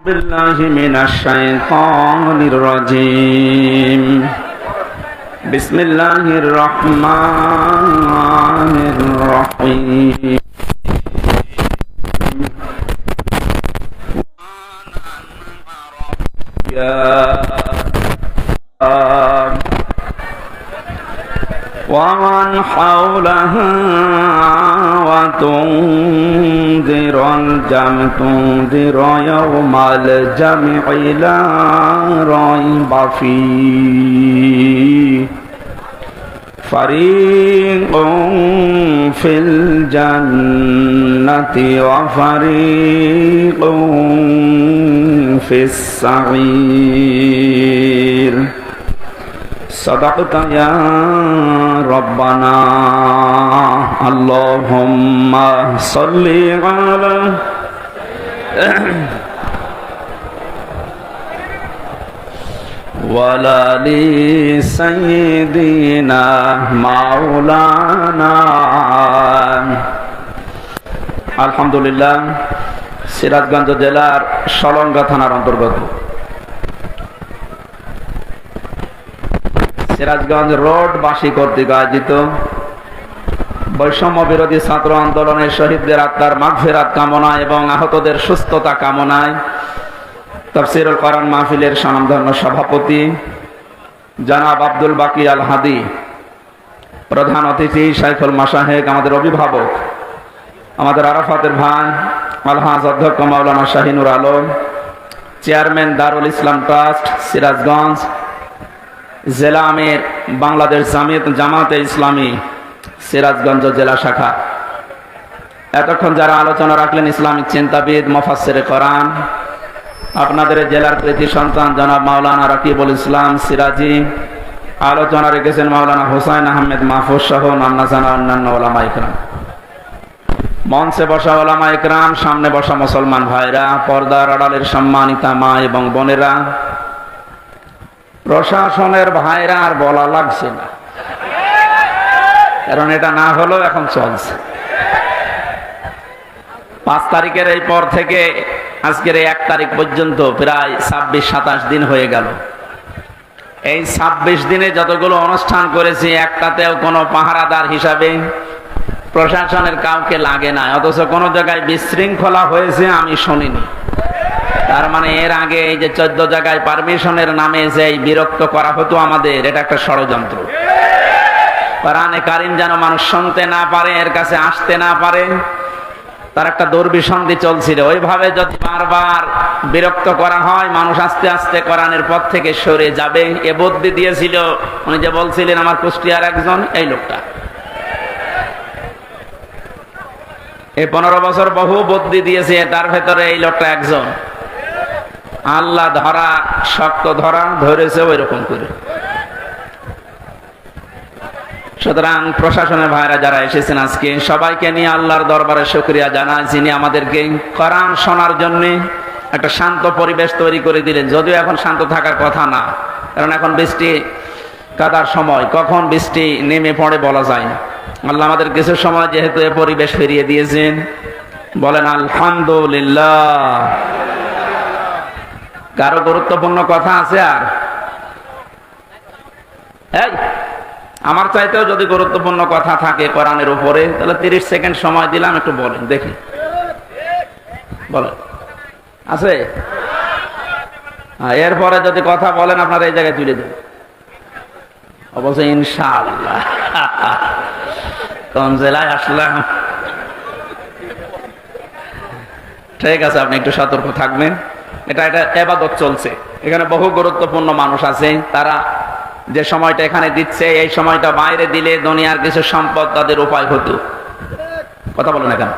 بالله من الشيطان الرجيم بسم الله الرحمن الرحيم ومن حولها وتنذر يوم الجمع لا ريب فيه فريق في الجنة وفريق في السعير صدقت يا ربنا اللهم صل على وآل سيدنا مولانا আলহামদুলিল্লাহ সিরাজগঞ্জ জেলার সলঙ্গা থানার অন্তর্গত সিরাজগঞ্জ রোড বাসী কর্তৃক আয়োজিত বৈষম্য বিরোধী ছাত্র আন্দোলনের শহীদদের আত্মার মাগফিরাত কামনা এবং আহতদের সুস্থতা কামনায় তাফসীরুল কোরআন মাহফিলের স্বনামধন্য সভাপতি জনাব আব্দুল বাকি আল হাদি, প্রধান অতিথি শাইখুল মাশায়েখ, আমাদের অভিভাবক, আমাদের আরাফাতের ভাই আলহাজ অধ্যক্ষ মাওলানা শাহিনুর আলম, চেয়ারম্যান দারুল ইসলাম ট্রাস্ট সিরাজগঞ্জ, জেলা আমির বাংলাদেশ জামাতে ইসলামী সিরাজগঞ্জ জেলা শাখা, এতক্ষণ যারা আলোচনা রাখলেন ইসলামিক চিন্তাবিদ মুফাসসিরে কোরআন, আপনাদের জেলার কৃতি সন্তান জনাব মাওলানা রাকিবুল ইসলাম সিরাজি, আলোচনা রেখেছেন মাওলানা হুসাইন আহমেদ মাহফুজ সহ নান্না জানা অন্যান্য ওলামা ইকরাম, মঞ্চে বসা ওলামা ইকরাম, সামনে বসা মুসলমান ভাইরা, পর্দার আড়ালের সম্মানিতা মা এবং বোনেরা, প্রশাসনের ভাইরা, আর বলা লাগছে না কারণ এটা না হলেও এখন চলছে। 5 তারিখের এই পর থেকে আজকের এই 1 তারিখ পর্যন্ত প্রায় 26-27 দিন হয়ে গেল। এই 26 দিনে যতগুলো অনুষ্ঠান করেছি একটাতেও কোনো পাহারাদার হিসাবে প্রশাসনের কাউকে লাগে না, অথচ কোনো জায়গায় বিশৃঙ্খলা হয়েছে আমি শুনিনি। তার মানে এর আগে এই যে 14 জায়গায় পারমিশনের নামে যে বিরক্ত করা হতো আমাদের, এটা একটা ষড়যন্ত্র। কোরআনে কারীম যেন মানুষ শুনতে না পারে, এর কাছে আসতে না পারে, তার একটা দুর্বিসন্ধি চলছিল। ওইভাবে যদি বারবার বিরক্ত করা হয় মানুষ আস্তে আস্তে কোরআনের পথ থেকে সরে যাবে। এ বুদ্ধি দিয়েছিল উনি যে বলছিলেন আমার কুষ্টিয়ার একজন, এই লোকটা। এই 15 বছর বহু বুদ্ধি দিয়েছে, তার ভেতরে এই লোকটা একজন। আল্লাহ ধরা শক্ত ধরা ধরেছে ওই রকম করে। সুতরাং প্রশাসনের ভাইরা যারা এসেছেন আজকে, সবাইকে নিয়ে আল্লাহর দরবারে শুকরিয়া জানাই, যিনি আমাদেরকে কোরআন শোনার জন্য একটা শান্ত পরিবেশ তৈরি করে দিলেন। যদিও এখন শান্ত থাকার কথা না, কারণ এখন বৃষ্টি কাদার সময়, কখন বৃষ্টি নেমে পড়ে বলা যায় না। আল্লাহ আমাদের কিছু সময় যেহেতু এ পরিবেশ ফিরিয়ে দিয়েছেন, বলেন আলহামদুলিল্লাহ। কারো গুরুত্বপূর্ণ কথা আছে? আর এই আমার চাইতেও যদি গুরুত্বপূর্ণ কথা থাকে কোরআনের উপরে, তাহলে 30 সেকেন্ড সময় দিলাম, একটু বলেন দেখি। বলেন, আছে? এরপরে যদি কথা বলেন আপনারা এই জায়গায় তুলে দেন অবশ্যই ইনশাআল্লাহ। কোন জেলায় আসলাম? ঠিক আছে, আপনি একটু সতর্ক থাকবেন। এটা ইবাদত চলছে, এখানে বহু গুরুত্বপূর্ণ মানুষ আছে। তারা যে সময়টা এখানে দিচ্ছে, এই সময়টা বাইরে দিলে দুনিয়ার কিছু সম্পদ তাদের উপায় হতো। কথা বলেন না কেন?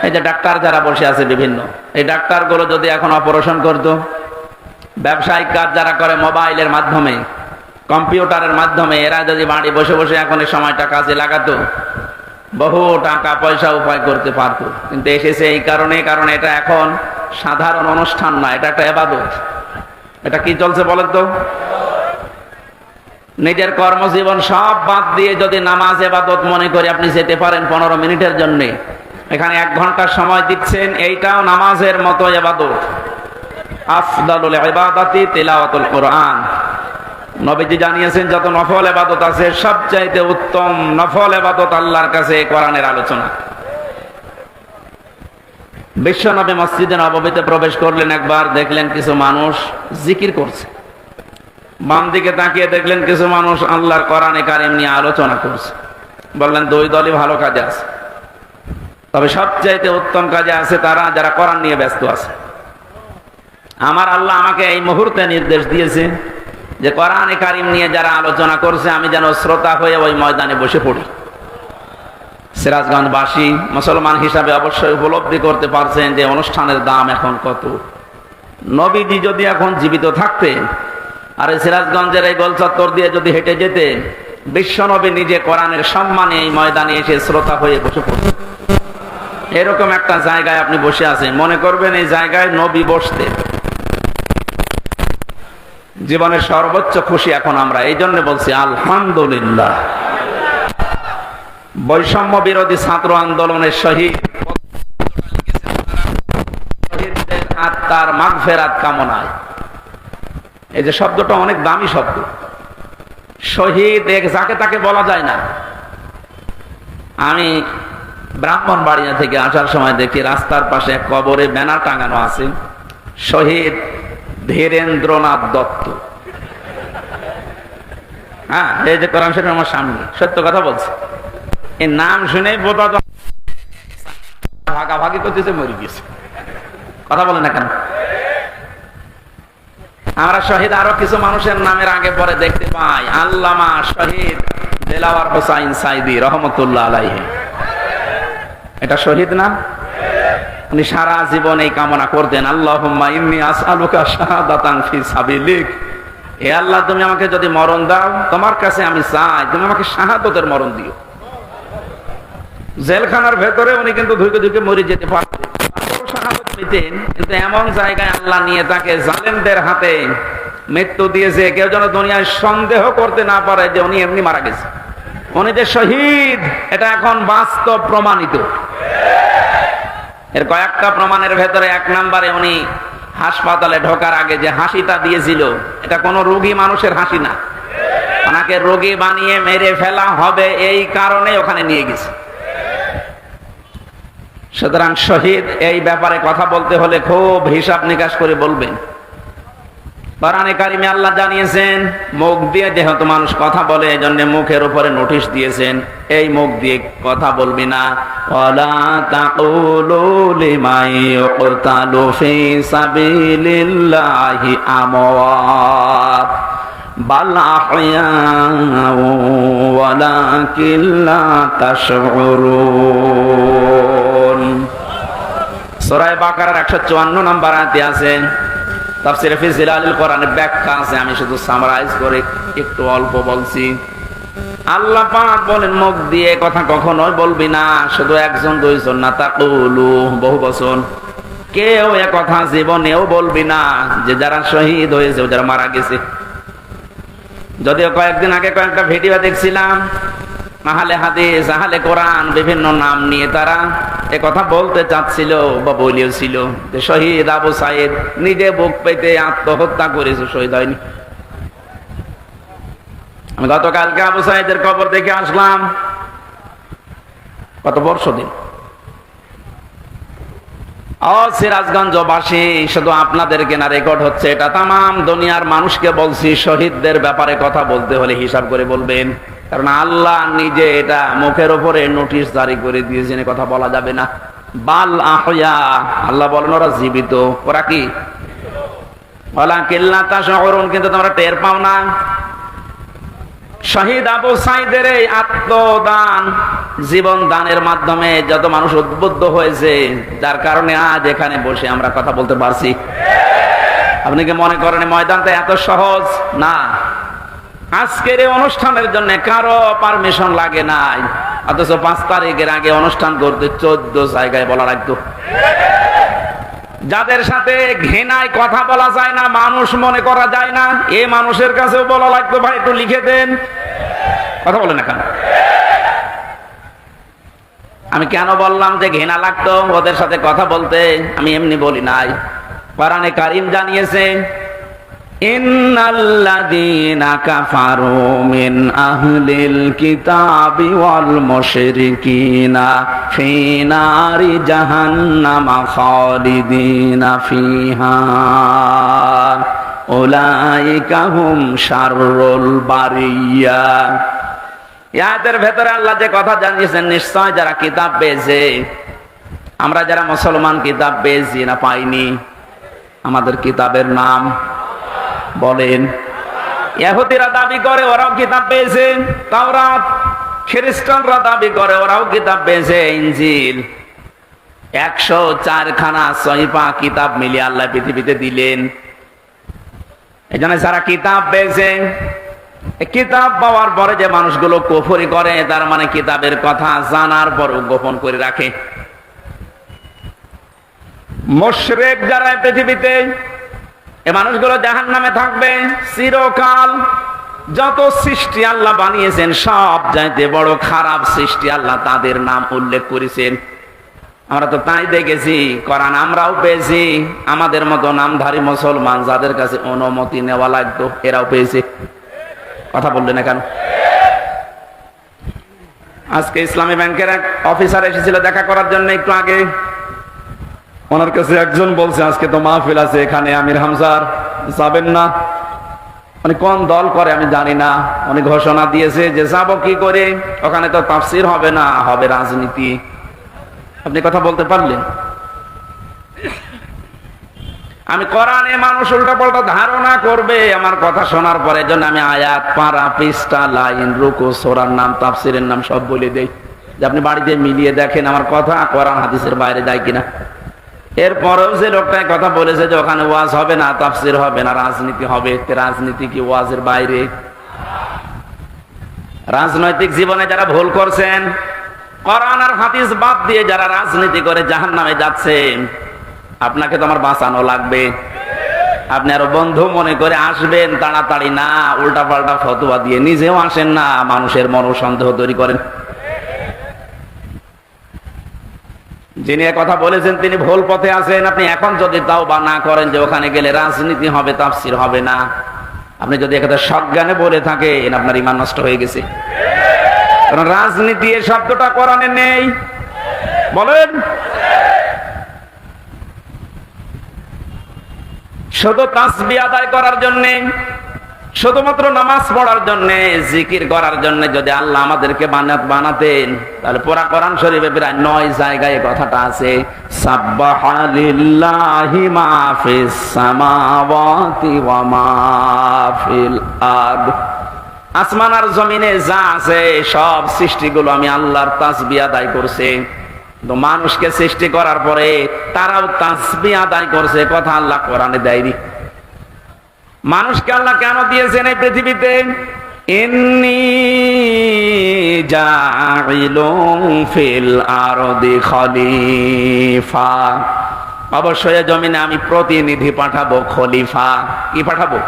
এই যে ডাক্তার যারা বসে আছে বিভিন্ন, এই ডাক্তারগুলো যদি এখন অপারেশন করতো, ব্যবসায়িক কাজ যারা করে মোবাইলের মাধ্যমে, কম্পিউটারের মাধ্যমে, এরা যদি বাড়ি বসে বসে এখন এই সময়টা কাজে লাগাতো, বহু টাকা পয়সা উপায় করতে পারতো। কিন্তু এসেছে এই কারণে, কারণ এটা এখন সাধারণ অনুষ্ঠান না, এটা একটা ইবাদত। এটা কি চলছে বলেন তো? নিজের কর্মজীবন সব বাদ দিয়ে যদি নামাজ ইবাদত মনে করে আপনি যেতে পারেন 15 মিনিটের জন্য, এখানে 1 ঘন্টা সময় দিচ্ছেন, এইটাও নামাজের মতো ইবাদত। আফদালুল ইবাদাতি তিলাওয়াতুল কোরআন। নবীজি জানিয়েছেন যত নফল ইবাদত আছে সবচাইতে উত্তম নফল ইবাদত আল্লাহর কাছে কোরআনের আলোচনা। বিশ্বনবী মসজিদে নববীতে প্রবেশ করলেন, একবার দেখলেন কিছু মানুষ জিকির করছে, বাম দিকে তাকিয়ে দেখলেন কিছু মানুষ আল্লাহর কোরআনে কারিম নিয়ে আলোচনা করছে। বললেন দুই দলই ভালো কাজে আছে, তবে সবচাইতে উত্তম কাজে আছে তারা যারা কোরআন নিয়ে ব্যস্ত আছে। আমার আল্লাহ আমাকে এই মুহূর্তে নির্দেশ দিয়েছে যে কোরআনে কারিম নিয়ে যারা আলোচনা করছে আমি যেন শ্রোতা হয়ে ওই ময়দানে বসে পড়ি। সিরাজগঞ্জবাসী মুসলমান হিসাবে অবশ্যই উপলব্ধি করতে পারছেন যে অনুষ্ঠানের দাম এখন কত। নবীজি যদি এখন জীবিত থাকতেন আর এই সিরাজগঞ্জের এই গোল চত্বর দিয়ে যদি হেঁটে যেতেন, বিশ্বনবী নিজে কোরআনের সম্মানে এই ময়দানে এসে শ্রোতা হয়ে বসে পড়তেন। এরকম একটা জায়গায় আপনি বসে আছেন, মনে করবেন এই জায়গায় নবী বসতেন। জীবনের সর্বোচ্চ খুশি এখন আমরা, এই জন্য বলছি আলহামদুলিল্লাহ। বৈষম্য বিরোধী ছাত্র আন্দোলনের শহীদদের আত্মার মাগফিরাত কামনায়, এই যে শব্দটা অনেক দামি শব্দ। শহীদ যাকে তাকে বলা যায় না। আমি ব্রাহ্মণবাড়িয়া থেকে আসার সময় দেখি রাস্তার পাশে এক কবরে ব্যানার টাঙানো আছে, শহীদ ধীরেন্দ্রনাথ দত্ত। হ্যাঁ, এই যে কোরআন শরীফ আমার সামনে, সত্য কথা বলছে। এই নাম শুনে বোধা ভাগাভাগি করতেছে, মরে গেছে। কথা বলে না কেন? আমরা শহীদ আরো কিছু মানুষের নামের আগে পরে দেখতে পাই। আল্লামা শহীদ দেলাওয়ার হোসাইন সাইদি রহমতুল্লাহ আলাইহি, এটা শহীদ না? উনি সারা জীবন এই কামনা করতেন, আল্লাহুম্মা ইন্নী আসআলুকা শাহাদাতান ফি সাবিলিক। হে আল্লাহ, তুমি আমাকে যদি মরণ দাও, তোমার কাছে আমি চাই তুমি আমাকে শাহাদতের মরণ দিও। জেলখানার ভেতরে উনি কিন্তু ধুকে ধুকে মরে যেতে পারতেন, শাহাদত পেতেন, কিন্তু এমন জায়গায় আল্লাহ নিয়ে তাকে জালেমদের হাতে মৃত্যু দিয়েছে, কেউ যেন দুনিয়ায় সন্দেহ করতে না পারে যে উনি এমনি মারা গেছে। উনি যে শহীদ এটা এখন বাস্তব প্রমাণিত। এর কয়েকটা প্রমাণের ভেতরে এক নম্বরে উনি হাসপাতালে ঢোকার আগে যে হাসিটা দিয়েছিল, এটা কোনো রোগী মানুষের হাসি না, ওনাকে রোগী বানিয়ে মেরে ফেলা হবে এই কারণে ওখানে নিয়ে গেছে। সুতরাং শহীদ এই ব্যাপারে কথা বলতে হলে খুব হিসাব নিকাশ করে বলবেন। কোরআনে কারিমে আল্লাহ জানিয়েছেন, মুখ দিয়ে যেহেতু মানুষ কথা বলে এই জন্য মুখের উপরে নোটিশ দিয়েছেন, এই মুখ দিয়ে কথা বলবি না। ওয়ালা তাকুলু লিমান ইউকতালু ফি সাবিলিল্লাহি আমওয়াত বাল আহইয়াউ ওয়ালাকিন লা তাশউরুন। সূরা বাকারার 154 নম্বর আয়াতে আছে, তাফসীরে ফি জিলালিল কোরআনের ব্যাখ্যা আছে, আমি শুধু সামারাইজ করে একটু অল্প বলছি। আল্লাহ পাক বলেন মুখ দিয়ে কথা কখনোই বলবি না, শুধু একজন দুইজন না, তাকুলু বহু বচন। কেউ এ কথা জীবনেও বলবি না যে যারা শহীদ হয়েছে, যারা মারা গেছে। যদিও কয়েকদিন আগে কয়েকটা ভিডিও দেখছিলাম, আহলে হাদিস আহলে কোরআন বিভিন্ন নাম নিয়ে তারা এ কথা বলতে চাচ্ছিল বা বলিয়েছিল যে শহীদ আবু সাইদ নিজে বুক পেতে আত্মহত্যা করেছে, শহীদ হয়নি। আমি গতকালকে আবু সাইদের কবর দেখে আসলাম, কত বর্ষ দিন। সিরাজগঞ্জবাসী, শুধু আপনাদেরকে না রেকর্ড হচ্ছে, এটা তামাম দুনিয়ার মানুষকে বলছি, শহীদদের ব্যাপারে কথা বলতে হলে হিসাব করে বলবেন, কারণ আল্লাহ নিজে এটা মুখের উপরে নোটিশ জারি করে দিয়েছেন, কথা বলা যাবে না। বাল আহইয়া, আল্লাহ বলেন ওরা জীবিত, ওরা কি ওয়ালাকিন লা তাশউরুন, কিন্তু তোমরা টের পাও না। শহীদ আবু সাইদের এই আত্মদান, জীবন দানের মাধ্যমে যত মানুষ উদ্বুদ্ধ হয়েছে, যার কারণে আজ এখানে বসে আমরা কথা বলতে পারছি। আপনি কি মনে করেন ময়দানটা এত সহজ না? আজকের এই অনুষ্ঠানের জন্য কারো পারমিশন লাগে নাই, অথচ 5 তারিখের আগে অনুষ্ঠান করতে 14 জায়গায় বলা লাগতো। যাদের সাথে ঘৃণায় কথা বলা যায় না, মানুষ মনে করা যায় না, এই মানুষের কাছেও বলা লাগতো ভাই একটু লিখে দেন। কথা বলে না কেন? আমি কেন বললাম যে ঘৃণা লাগতো ওদের সাথে কথা বলতে? আমি এমনি বলি নাই, কোরআনে কারীম জানিয়েছে, ইন্নাল্লাযীনা কাফারু মিন আহলিল কিতাবি ওয়াল মুশরিকিনা ফী নারি জাহান্নামা খালিদিনা ফিহা উলাইকা হুম শাররুল বারিয়া। এই আয়াতের ভেতরে আল্লাহ যে কথা জানিয়েছেন, নিশ্চয় যারা কিতাব পেয়েছে, আমরা যারা মুসলমান কিতাব পেয়েছি না পাইনি? আমাদের কিতাবের নাম বলেন। ইহুদিরা দাবি করে ওরাও কিতাব পেয়েছে তাওরাত, খ্রিস্টানরা দাবি করে ওরাও কিতাব পেয়েছে ইনজিল। 104 খানা সহিফা কিতাব মিলিয়ে আল্লাহ পৃথিবীতে দিলেন। এই জন্য যারা কিতাব পেয়েছে, কিতাব পাওয়ার পরে যে মানুষগুলো কুফরি করে, তার মানে কিতাবের কথা জানার পরও গোপন করে রাখে। মুশরিক যারা পৃথিবীতে, এই মানুষগুলো জাহান্নামে থাকবে চিরকাল। যত সৃষ্টি আল্লাহ বানিয়েছেন সব চাইতে বড় খারাপ সৃষ্টি আল্লাহ তাদের নাম উল্লেখ করেছেন। আমরা তো তাই দেখেছি, কোরআন আমরাও পেয়েছি। আমাদের মতো নামধারী মুসলমান যাদের কাছে অনুমতি নেওয়া লাগতো, এরাও পেয়েছে। কথা বললেন না কেন? আজকে ইসলামী ব্যাংকের এক অফিসার এসেছিল দেখা করার জন্য একটু আগে। ওনার কাছে একজন বলছে, আজকে তো মাহফিল আছে এখানে আমির হামজার, যাবেন না? মানে কোন দল করে আমি জানি না, উনি ঘোষণা দিয়েছে যে যাবো কি করে, ওখানে তো তাফসীর হবে না, হবে রাজনীতি। আপনি কথা বলতে পারলেন? আমি কোরআনে মানুষ উল্টা পাল্টা ধারণা করবে আমার কথা শোনার পরে, জন্য আমি আয়াত, পারা, পৃষ্ঠা, লাইন, রুকু, সূরার নাম, তাফসীরের নাম সব বলে দেই, যে আপনি বাড়িতে মিলিয়ে দেখেন আমার কথা কোরআন হাদিসের বাইরে যায় কিনা। এরপরেও যে লোকটা কথা বলেছে যে ওখানে ওয়াজ হবে না, তাফসীর হবে না, রাজনীতি হবে, রাজনীতি কি ওয়াজের বাইরে? রাজনৈতিক জীবনে যারা ভুল করছেন, কোরআন আর হাদিস বাদ দিয়ে যারা রাজনীতি করে জাহান্নামে যাচ্ছেন, আপনাকে তো আমার বাঁচানো লাগবে। আপনি আরো বন্ধু মনে করে আসবেন, তাড়াতাড়ি না উল্টা পাল্টা ফতোয়া দিয়ে নিজেও আসেন না, মানুষের মনোসন্দেহ তৈরি করেন। যিনি কথা বলেছেন তিনি ভুল পথে আছেন। আপনি এখন যদি তাওবা না করেন যে ওখানে গেলে রাজনীতি হবে, তাফসীর হবে না, আপনি যদি একটা সজ্ঞানে বলে থাকেন, আপনার ঈমান নষ্ট হয়ে গেছে। কারণ রাজনীতি এর শব্দটা কোরআনে নেই। বলেন, শুধু তাসবিহ আদায় করার জন্য, শুধুমাত্র নামাজ পড়ার জন্য, জিকির করার জন্য যদি আল্লাহ আমাদেরকে বানাতেন, তাহলে পুরা কোরআন শরীফে প্রায় 9 জায়গায় কথাটা আছে, সাব্বাহা লিল্লাহি মা ফিস সামাওয়াতি ওয়া মা ফিল আরদ। আসমান আর জমিনে যা আছে সব সৃষ্টিগুলো আমি আল্লাহর তাসবিহ আদায় করছে। তো মানুষকে সৃষ্টি করার পরে তারাও তাসবিহ আদায় করছে, কথা আল্লাহ কোরআনে দেয়নি। মানুষকে আল্লাহ কেন দিয়েছেন এই পৃথিবীতে? ইন্নী জাইলুন ফিল আরদি খলিফা, অবশ্যই জমিনে আমি প্রতিনিধি পাঠাবো, খলিফা। কি পাঠাবো?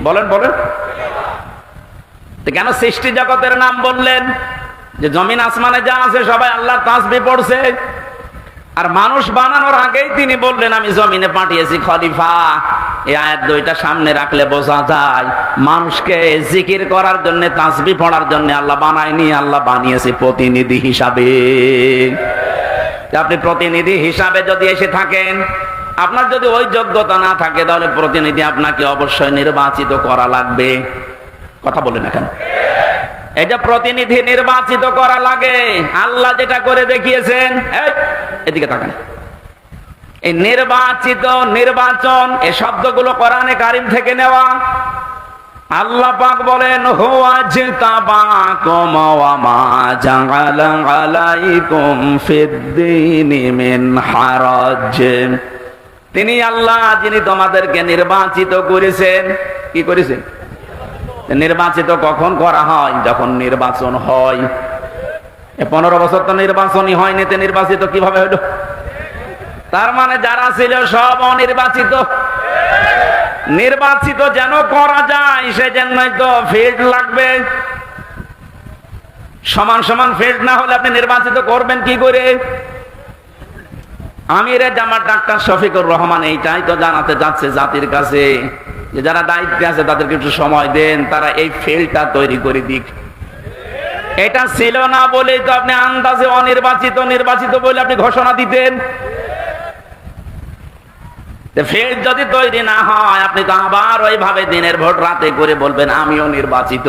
বলেন বলেন। কেন সৃষ্টি জগতের নাম বললেন? যে জমিন আসমানে যা আছে সবাই আল্লাহর তাসবিহ পড়ছে, আর মানুষ বানানোর আগেই তিনি বললেন আমি জমিনে পাঠিয়েছি খলিফা। এই আয়াত দুইটা সামনে রাখলে বোঝা যায় মানুষকে জিকির করার জন্য, তাসবিহ পড়ার জন্য আল্লাহ বানায়নি, আল্লাহ বানিয়েছে প্রতিনিধি হিসাবে। আপনি প্রতিনিধি হিসাবে যদি এসে থাকেন, আপনার যদি ওই যোগ্যতা না থাকে, তাহলে প্রতিনিধি আপনাকে অবশ্যই নির্বাচিত করা লাগবে। কথা বলেন না কেন? এটা প্রতিনিধি নির্বাচিত করা লাগে। আল্লাহ যেটা করে দেখিয়েছেন, এদিকে তাকান, এই নির্বাচিত, নির্বাচন, এই শব্দগুলো কোরআনে কারীম থেকে নেওয়া। আল্লাহ পাক বলেন, হুয়া জিতাবাকুম ওয়া মা জাআলা আলাইকুম ফিদ-দীনি মিন হারাজ। তিনি আল্লাহ যিনি তোমাদেরকে নির্বাচিত করেছেন। কি করেছেন? নির্বাচিত কখন করা হয়? যখন নির্বাচন হয়। 15 বছর তো নির্বাচনই হয়নি, তো নির্বাচিত কিভাবে হলো? তার মানে যারা ছিল সব অনির্বাচিত। নির্বাচিত যেন করা যায় সেজন্যই তো ফিল্ড লাগবে। সমান সমান ফিল্ড না হলে আপনি নির্বাচিত করবেন কি করে? আমিরে জামাত ডাক্তার শফিকুর রহমান এইটাই তো জানাতে যাচ্ছে জাতির কাছে যে যারা দায়িত্বে আছে তাদেরকে একটু সময় দেন, তারা এই ফিল্ডটা তৈরি করে দিক। এটা ছিল না বলেই তো আপনি আন্দাজে অনির্বাচিত নির্বাচিত বলে আপনি ঘোষণা দিতেন। ফিল্ড যদি তৈরি না হয় আপনি তো আবার ওইভাবে দিনের ভোট রাতে করে বলবেন আমিও নির্বাচিত।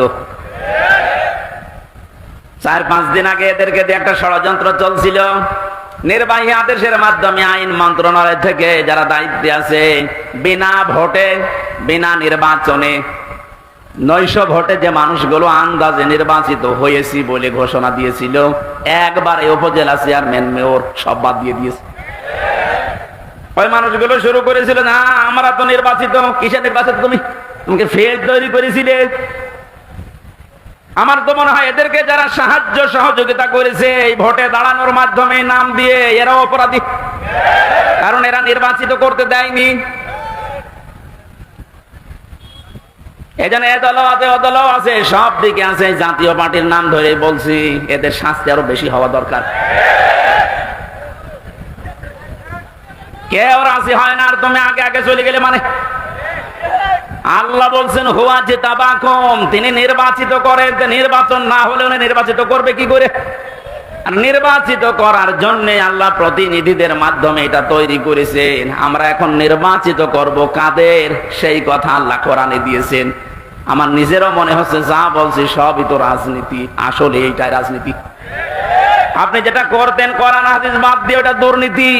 4-5 দিন আগে এদেরকে দিয়ে একটা ষড়যন্ত্র চলছিল। নির্বাহী আদেশের মাধ্যমে আইন মন্ত্রণালয় থেকে যারা দায়িত্বে আছে বিনা ভোটে বিনা নির্বাচনে 900 ভোটে যে মানুষগুলো আন্দাজে নির্বাচিত হয়েছি বলে ঘোষণা দিয়েছিল, একবারে উপজেলা চেয়ারম্যান মেয়র সব বাদ দিয়ে দিয়েছে। ওই মানুষগুলো শুরু করেছিল না আমরা তো নির্বাচিত। কিসের নির্বাচিত? তুমি ফিল্ড তৈরি করেছিলে। আমার তো মনে হয় এদেরকে যারা সাহায্য সহযোগিতা করেছে এই ভোটে দাঁড়ানোর মাধ্যমে নাম দিয়ে এরা অপরাধী, কারণ এরা নির্বাচিত করতে দেয়নি। এজন্য এ দল আছে ও দল আছে, সব দিকে আছে। জাতীয় পার্টির নাম ধরে বলছি এদের শাস্তি আরো বেশি হওয়া দরকার। কেউ রাজি হয় না আর তুমি আগে আগে চলে গেলে মানে। আল্লাহ বলছেন হুয়া জিতাবাকুম, তিনি নির্বাচিত করেন। নির্বাচন না হলে উনি নির্বাচিত করবে কি করে? আর নির্বাচিত করার জন্য আল্লাহ প্রতিনিধিদের মাধ্যমে এটা তৈরি করেছেন। আমরা এখন নির্বাচিত করব কাদের, সেই কথা আল্লাহ কোরআনে দিয়েছেন। আমার নিজেরও মনে হচ্ছে যা বলছি সবই তো রাজনীতি। আসলে এইটাই রাজনীতি। আপনি যেটা করতেন কোরআন হাদিস বাদ দিয়ে ওটা দুর্নীতি।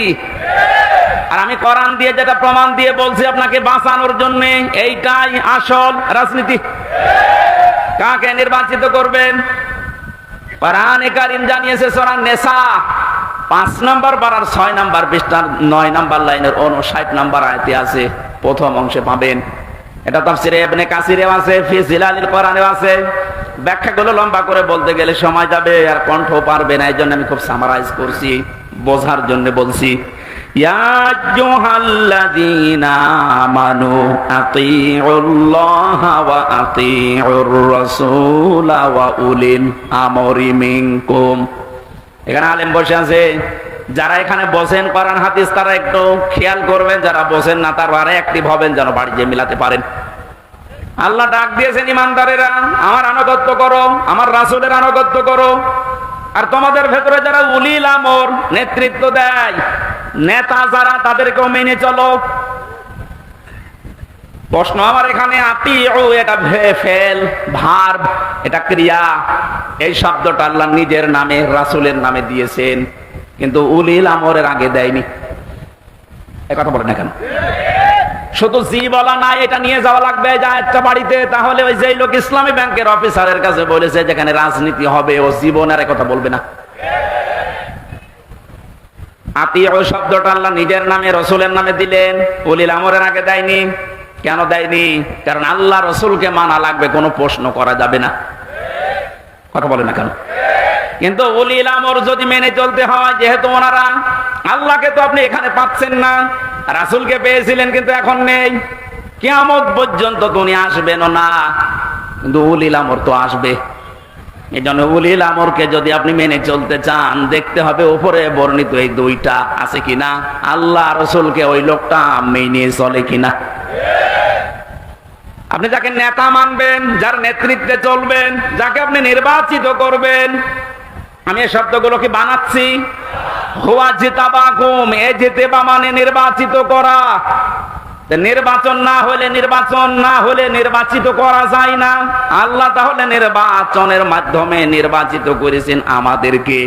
আর আমি কোরআন দিয়ে যেটা প্রমাণ দিয়ে বলছি আপনাকে বাঁচানোর জন্য, এইটাই আসল রাজনীতি। কাকে নির্বাচিত করবেন? কোরআনে কারীম জানিয়েছে সূরা নিসা 5 নম্বর পারার 6 নম্বর পৃষ্ঠার 9 নম্বর লাইনের 59 নম্বর আয়াতে আছে, প্রথম অংশে পাবেন। এটা তাফসীরে ইবনে কাসিরেও আছে, ফি জিলালিল কোরআনেও আছে। ব্যাখ্যাগুলো লম্বা করে বলতে গেলে সময় যাবে আর কণ্ঠ পারবে না, এইজন্য আমি খুব সামারাইজ করছি, বোঝার জন্য বলছি। ইয়া আইয়ুহাল্লাযীনা আমানু আতিউল্লাহা ওয়া আতিউর রাসূলা ওয়া উলিল আমরি মিনকুম। এখানে আলেম বসে আছে, যারা এখানে বসেন কোরআন হাদিস তারা একটু খেয়াল করবেন, যারা বসেন না তারা আরে অ্যাক্টিভ হবেন যেন বাড়ি যেয়ে মিলাতে পারেন। আল্লাহ ডাক দিয়েছেন ইমানদারেরা আমার আনুগত্য করো, আমার রাসূলের আনুগত্য করো। আর তোমাদের ভেতরে যারা উলিল আমর নেতৃত্ব দেয়, নেতা যারা, তাদেরকেও মেনে চলো। প্রশ্ন আমার এখানে আতিউ, এটা ফেল ভার্ব, এটা ক্রিয়া। এই শব্দটা আল্লাহ নিজের নামে রাসূলের নামে দিয়েছেন, কিন্তু উলিল আমরের আগে দেয়নি। এই কথা বলেন না কেন? শুধু জি বলা না, এটা নিয়ে যাওয়া লাগবে যা একটা বাড়িতে। তাহলে ওই যে লোক ইসলামী ব্যাংকের অফিসারের কাছে বলেছে যেখানে রাজনীতি হবে ও জীবনের কথা বলবে না। আতিউ শব্দটা আল্লাহ নিজের নামে রাসূলের নামে দিলেন, উলিল আমরের আগে দেয়নি। কেন দেয়নি? কারণ আল্লাহ রাসূলকে মানা লাগবে, কোনো প্রশ্ন করা যাবে না। কথা বলে না কেন? কিন্তু উলিল আমর যদি মেনে চলতে হয়, যেহেতু ওনারা আল্লাহকে তো আপনি এখানে পাচ্ছেন না, রাসূলকে পেয়েছিলেন কিন্তু এখন নেই, কিয়ামত পর্যন্ত তিনি আসবেন না, কিন্তু উলিল আমর তো আসবে। এই জন্য উলিল আমরকে যদি আপনি মেনে চলতে চান, দেখতে হবে উপরে বর্ণিত এই দুইটা আছে কিনা, আল্লাহ রাসূলকে ওই লোকটা মেনে চলে কিনা। আপনি যাকে নেতা মানবেন, যার নেতৃত্বে চলবেন, যাকে আপনি নির্বাচিত করবেন, আমি এই শব্দগুলো কি বানাচ্ছি? হুয়া জিতাবাকুম, এ জিতেবা মানে নির্বাচিত করা। নির্বাচন না হলে নির্বাচিত করা যায় না। আল্লাহ তাহলে নির্বাচনের মাধ্যমে নির্বাচিত করেছেন আমাদেরকে।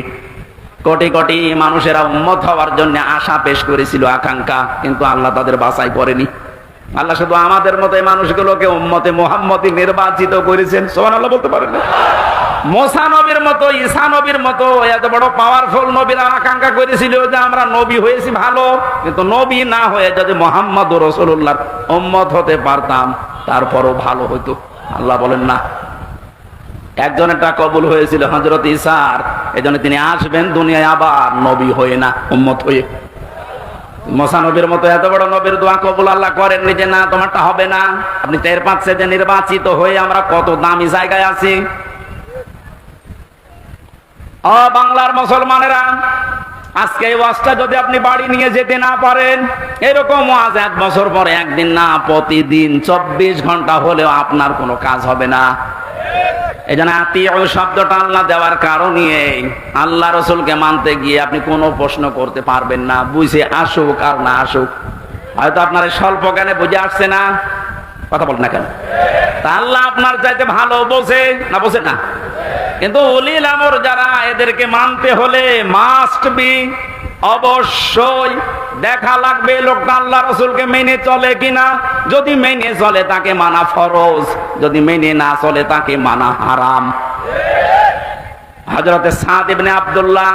কোটি কোটি মানুষেরা উম্মত হওয়ার জন্য আশা পেশ করেছিল, আকাঙ্ক্ষা, কিন্তু আল্লাহ তাদের বাছাই করেনি। আল্লাহ শুধু আমাদের মতো মানুষগুলোকে উম্মতে মুহাম্মদী নির্বাচিত করেছেন। সুবহানাল্লাহ বলতে পারেন না? মুসা নবীর মতো, ঈসা নবীর মতো এত বড় পাওয়ারফুল নবীরা আকাঙ্ক্ষা করেছিল যে আমরা নবী হয়েছি ভালো, কিন্তু নবী না হয়ে যদি মুহাম্মদুর রাসূলুল্লাহর উম্মত হতে পারতাম তারপরও ভালো হতো। আল্লাহ বলেন না। একজনেরটা কবুল হয়েছিল হযরত ঈসার, এজন্য তিনি আসবেন দুনিয়ায় আবার নবী হয়ে না, উম্মত হয়ে। মুসা নবীর মতো এত বড় নবীর দোয়া কবুল আল্লাহ করেননি যে না তোমারটা হবে না। আপনি টের পাচ্ছেন যে নির্বাচিত হয়ে আমরা কত দামি জায়গায় আছি। ও বাংলার মুসলমানেরা, আজকে এই ওয়াজটা যদি আপনি বাড়ি নিয়ে যেতে না পারেন, এরকম ওয়াজ 1 বছর পরে একদিন না, প্রতিদিন 24 ঘন্টা হলেও আপনার কোনো কাজ হবে না। এই জন্য আতিউ শব্দটা আল্লাহ দেওয়ার কারণে আল্লাহ রসুলকে মানতে গিয়ে আপনি কোনো প্রশ্ন করতে পারবেন না, বুঝে আসুক আর না আসুক। হয়তো আপনার স্বল্প জ্ঞানে বুঝে আসছে না, কথা বলেন না কেন? তা আল্লাহ আপনার চাইতে ভালো বোঝে না, বোঝে না? কিন্তু উলিল আমর যারা, এদেরকে মানতে হলে মাস্ট বি, অবশ্যই দেখা লাগবে লোকটা আল্লাহ রসুলকে মেনে চলে কিনা। যদি মেনে চলে তাকে মানা ফরজ, যদি মেনে না চলে তাকে মানা হারাম। হযরতে সাদ ইবনে আব্দুল্লাহ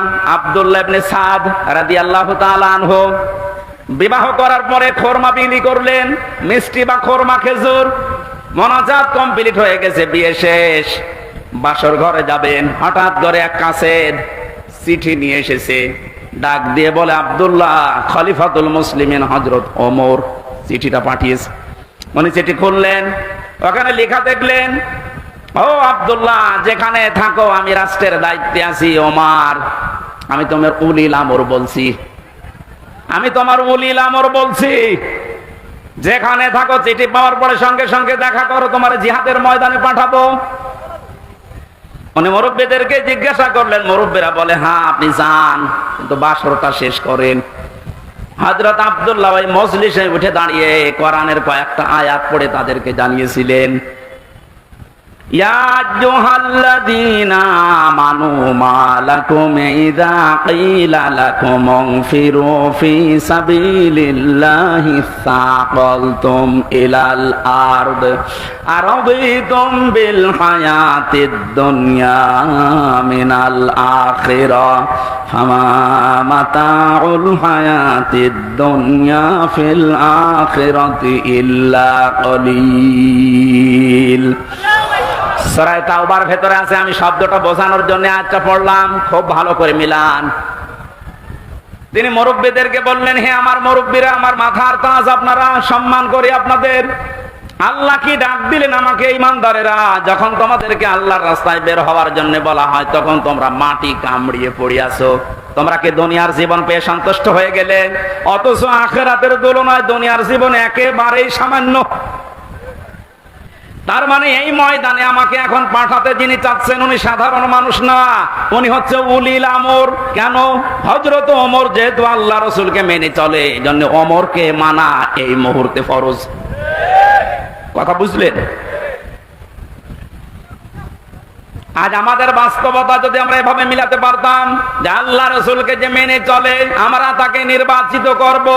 ইবনে সাদ রাদিয়াল্লাহু তাআলা আনহু বিবাহ করার পরে খোরমা বিলি করলেন, মিষ্টি বা খোরমা খেজুর। মোনাজাত কমপ্লিট হয়ে গেছে, বিয়ে শেষ, বাসর ঘরে যাবেন। হঠাৎ করে এক কাছের চিঠি নিয়ে এসেছে, ডাক দিয়ে বলে, আব্দুল্লাহ খলিফাতুল মুসলিমিন হযরত ওমর চিঠিটা পাঠিয়েছে। উনি চিঠি খুললেন, ওখানে লেখা দেখলেন, ও আব্দুল্লাহ, যেখানে থাকো আমি রাষ্ট্রের দায়িত্বে আছি। ওমর, আমি তোমার উলিল আমর বলছি, আমি তোমার উলিল আমর বলছি, যেখানে থাকো চিঠি পাওয়ার পরে সঙ্গে সঙ্গে দেখা করো, তোমার জিহাদের ময়দানে পাঠাবো। উনি মুরব্বীদেরকে জিজ্ঞাসা করলেন, মুরব্বীরা বলে, হ্যাঁ আপনি যান, কিন্তু বাসরটা শেষ করেন। হযরত আব্দুল্লাহ ওই মজলিসে উঠে দাঁড়িয়ে কোরআনের কয়েকটা আয়াত পড়ে তাদেরকে জানিয়েছিলেন, ইয়া আইয়ুহাল্লাযীনা আমানু মা লাকুম ইযা ক্বিলা লাকুম ইনফিরু ফী সাবিলিল্লাহি সাকালতুম ইলাল আরদ আরাদিতুম বিল হায়াতিদ দুনিয়া মিনাল আখিরাহ ফামা মাতাউল হায়াতিদ দুনিয়া ফিল আখিরাতি ইল্লা কলিল। সূরা তাওবার ভেতরে আছে, আমি শব্দটা বোঝানোর জন্য আয়াতটা পড়লাম, খুব ভালো করে মিলান। তিনি মুরব্বীদেরকে বললেন, হে আমার মুরব্বীরা, আমার মাথার তাজ, আপনারা, সম্মান করি আপনাদের। আল্লাহ কি ডাক দিলেন আমাকে, ঈমানদারেরা, যখন তোমাদেরকে আল্লাহর রাস্তায় বের হওয়ার জন্য বলা হয়, তখন তোমরা মাটি কামড়িয়ে পড়ে আছো। তোমরা কি দুনিয়ার জীবন পেয়ে সন্তুষ্ট হয়ে গেলে? অথচ আখিরাতের তুলনায় দুনিয়ার জীবন একেবারেই সামান্য। তার মানে এই ময়দানে আমাকে এখন পাঠাতে যিনি চাচ্ছেন, উনি সাধারণ মানুষ না, উনি হচ্ছে উলিল আমর। কেন? হযরত ওমর যেহেতু আল্লাহ রসুলকে মেনে চলে, এই জন্য ওমরকে মানা এই মুহূর্তে ফরজ। কথা বুঝলেন? আজ আমাদের বাস্তবতা যদি আমরা এভাবে মিলাতে পারতাম যে আল্লাহ রসুলকে যে মেনে চলে আমরা তাকে নির্বাচিত করব,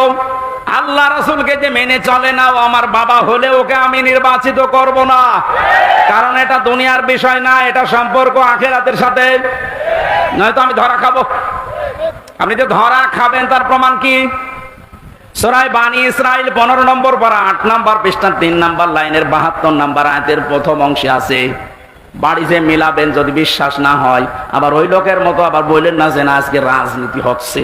আল্লাহ রসুলকে যে মেনে চলে না, ও আমার বাবা হলে ওকে আমি নির্বাচিত করব না। কারণ এটা দুনিয়ার বিষয় না, এটা সম্পর্ক আখিরাতের সাথে। নয়তো আমি ধরা খাবো। আপনি যে ধরা খাবেন তার প্রমাণ কি? সূরা বানী ইসরাঈল 15 নম্বর পারা 8 নম্বর পৃষ্ঠা 3 নম্বর লাইনের 72 নম্বর আয়াতের প্রথম অংশে আছে। বাড়িতে মিলাবেন যদি বিশ্বাস না হয়। আবার ওই লোকের মতো আবার বললেন না যে না আজকে রাজনীতি হচ্ছে।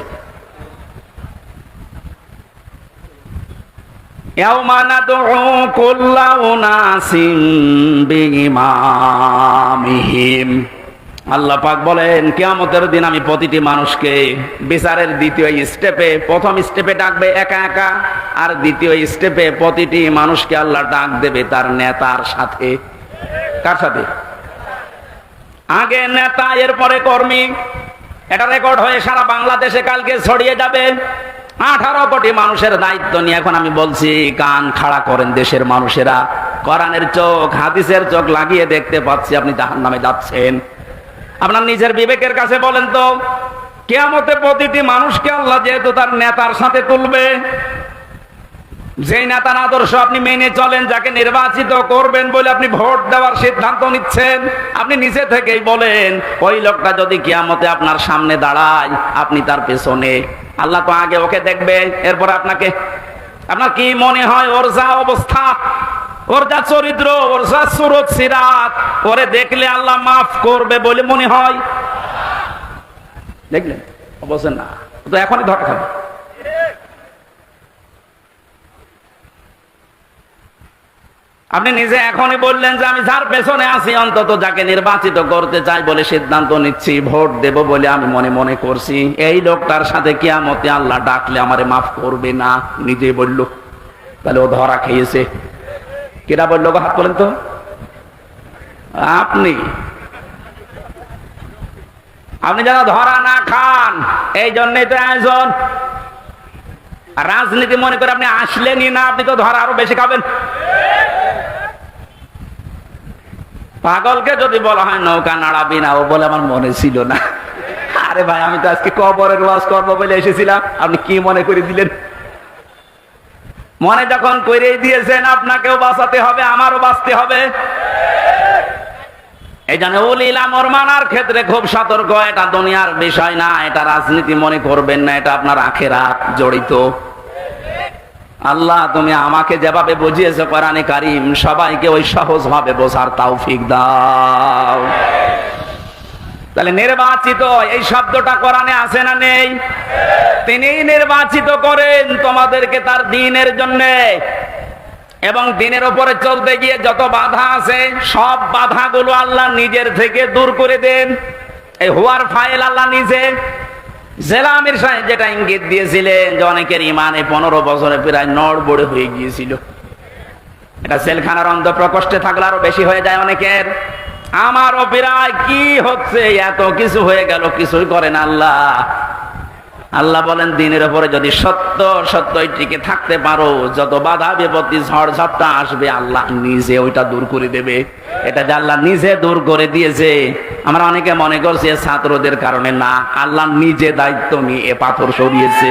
ইয়াউমা নাদউ কুল্লা উনাসিম বিইমামিহিম। আল্লাহ পাক বলেন, কিয়ামতের দিন আমি প্রতিটি মানুষকে বিচারের দ্বিতীয় স্টেপে, প্রথম স্টেপে ডাকবে একা একা, আর দ্বিতীয় স্টেপে প্রতিটি মানুষকে আল্লাহ ডাক দেবে তার নেতার সাথে। কার সাথে? আগে নেতা, এরপরে কর্মী। এটা রেকর্ড হয়ে সারা বাংলাদেশে কালকে ছড়িয়ে যাবে। 18 কোটি মানুষের দায়িত্ব নিয়ে এখন আমি বলছি, কান খাড়া করেন দেশের মানুষেরা। কোরআনের চোখ, হাদিসের চোখ লাগিয়ে দেখতে পাচ্ছি আপনি জাহান্নামে যাচ্ছেন। আপনার নিজের বিবেকের কাছে বলেন তো, কিয়ামতে প্রতিটি মানুষকে আল্লাহ যেহেতু তার নেতার সাথে তুলবে, যেই নেতার আদর্শ আপনি মেনে চলেন, যাকে নির্বাচিত করবেন বলে আপনি ভোট দেওয়ার সিদ্ধান্ত নিচ্ছেন, আপনি নিজে থেকেই বলেন ওই লোকটা যদি কিয়ামতে আপনার সামনে দাঁড়ায়, আপনি তার পেছনে। আল্লাহ তো আগে ওকে দেখবে, এরপর আপনাকে। আপনার কি মনে হয় ওর যা অবস্থা, ওর যা চরিত্র, ওর যা সুরত সিরাত, ওরে দেখলে আল্লাহ মাফ করবে বলে মনে হয়? দেখলেন? অবশ্যই না। তো এখনই ধরা খাবে। আপনি নিজে এখনই বললেন যে আমি যার পেছনে আছি, অন্তত যাকে নির্বাচিত করতে চাই বলে সিদ্ধান্ত নিচ্ছি, ভোট দেব বলে আমি মনে মনে করছি, এই লোকটার সাথে কিয়ামতে আল্লাহ ডাকলে আমারে মাফ করবে না, নিজে বলল। তাহলে ও ধরা খেয়েছে। কেরা বললো হাত বলেন তো? আপনি আপনি যেন ধরা না খান, এই জন্যই তো আয়োজন। রাজনীতি মনে করে আপনি আসলেনই না, আপনি তো ধরা আরো বেশি খাবেন। পাগলকে যদি বলা হয় নৌকা নাড়াবি না, ও বলে আমার মনে ছিল না। আরে ভাই, আমি তো আজকে কবরের ওয়াজ করবো বলে এসেছিলাম, আপনি কি মনে করে দিলেন? মনে যখন করেই দিয়েছেন, আপনাকেও বাঁচাতে হবে, আমারও বাঁচতে হবে। এই জন্য উলিল আমর মানার ক্ষেত্রে খুব সতর্ক। এটা দুনিয়ার বিষয় না, এটা রাজনীতি মনে করবেন না, এটা আপনার আখিরাত জড়িত। আল্লাহ, তুমি আমাকে যেভাবে বুঝিয়েছো কোরআনে কারীম, সবাইকে ওই সহজ ভাবে বোঝার তৌফিক দাও। তাহলে নির্বাচিত এই শব্দটা কোরআনে আছে না নেই? তিনি নির্বাচিত করেন তোমাদেরকে তার দ্বীনের জন্য, এবং দ্বীনের উপরে চলতে গিয়ে যত বাধা আছে সব বাধাগুলো আল্লাহ নিজের থেকে দূর করে দেন। এই হুয়ার ফাইল আল্লাহ নিজে। জেলা আমির সাহেব যেটা ইঙ্গিত দিয়েছিলেন যে অনেকের ইমানে 15 বছরে প্রায় নড়বড়ে হয়ে গিয়েছিল, এটা সেলখানার অন্ধ প্রকোষ্ঠে থাকলে আরো বেশি হয়ে যায় অনেকের। আমারও প্রায় কি হচ্ছে, এত কিছু হয়ে গেল, কিছুই করেন আল্লাহ। আল্লাহ বলেন দ্বীনের উপরে যদি সত্য সত্যই টিকে থাকতে পারো, যত বাধা বিপত্তি ঝড় ঝাপটা আসবে আল্লাহ নিজে ওইটা দূর করে দেবে। এটা যে আল্লাহ নিজে দূর করে দিয়েছে, আমরা অনেকে মনে করছি ছাত্রদের কারণে, না, আল্লাহ নিজে দায়িত্ব নিয়ে এ পাথর সরিয়েছে।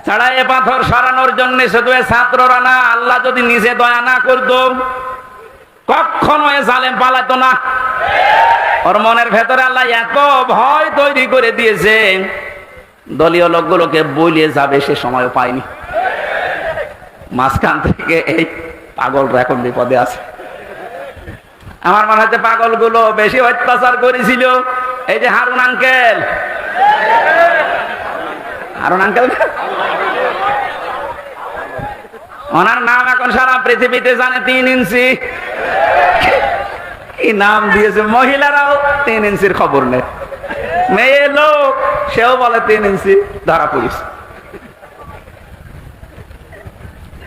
ছাড়া এ পাথর সরানোর জন্য শুধু ছাত্ররা না, আল্লাহ যদি নিজে দয়া না করতো কখনো এ জালেম পালাতো না। ওর মনের ভেতরে আল্লাহ এত ভয় তৈরি করে দিয়েছে, দলীয় লোকগুলোকে বলিয়ে যাবে সে সময় পায়নি। মাঝখান থেকে এই পাগলরা এখন বিপদে আছে। আমার মনে হচ্ছে পাগলগুলো বেশি অত্যাচার করেছিল এই যে হারুন আঙ্কেল। হারুন আঙ্কেল, ওনার নাম এখন সারা পৃথিবীতে জানে, 3 ইঞ্চি। কি নাম দিয়েছে! মহিলারাও 3 ইঞ্চির খবর নেই, মেয়ে লোক সেও বলে 3 ইঞ্চি, ধরা পড়িস।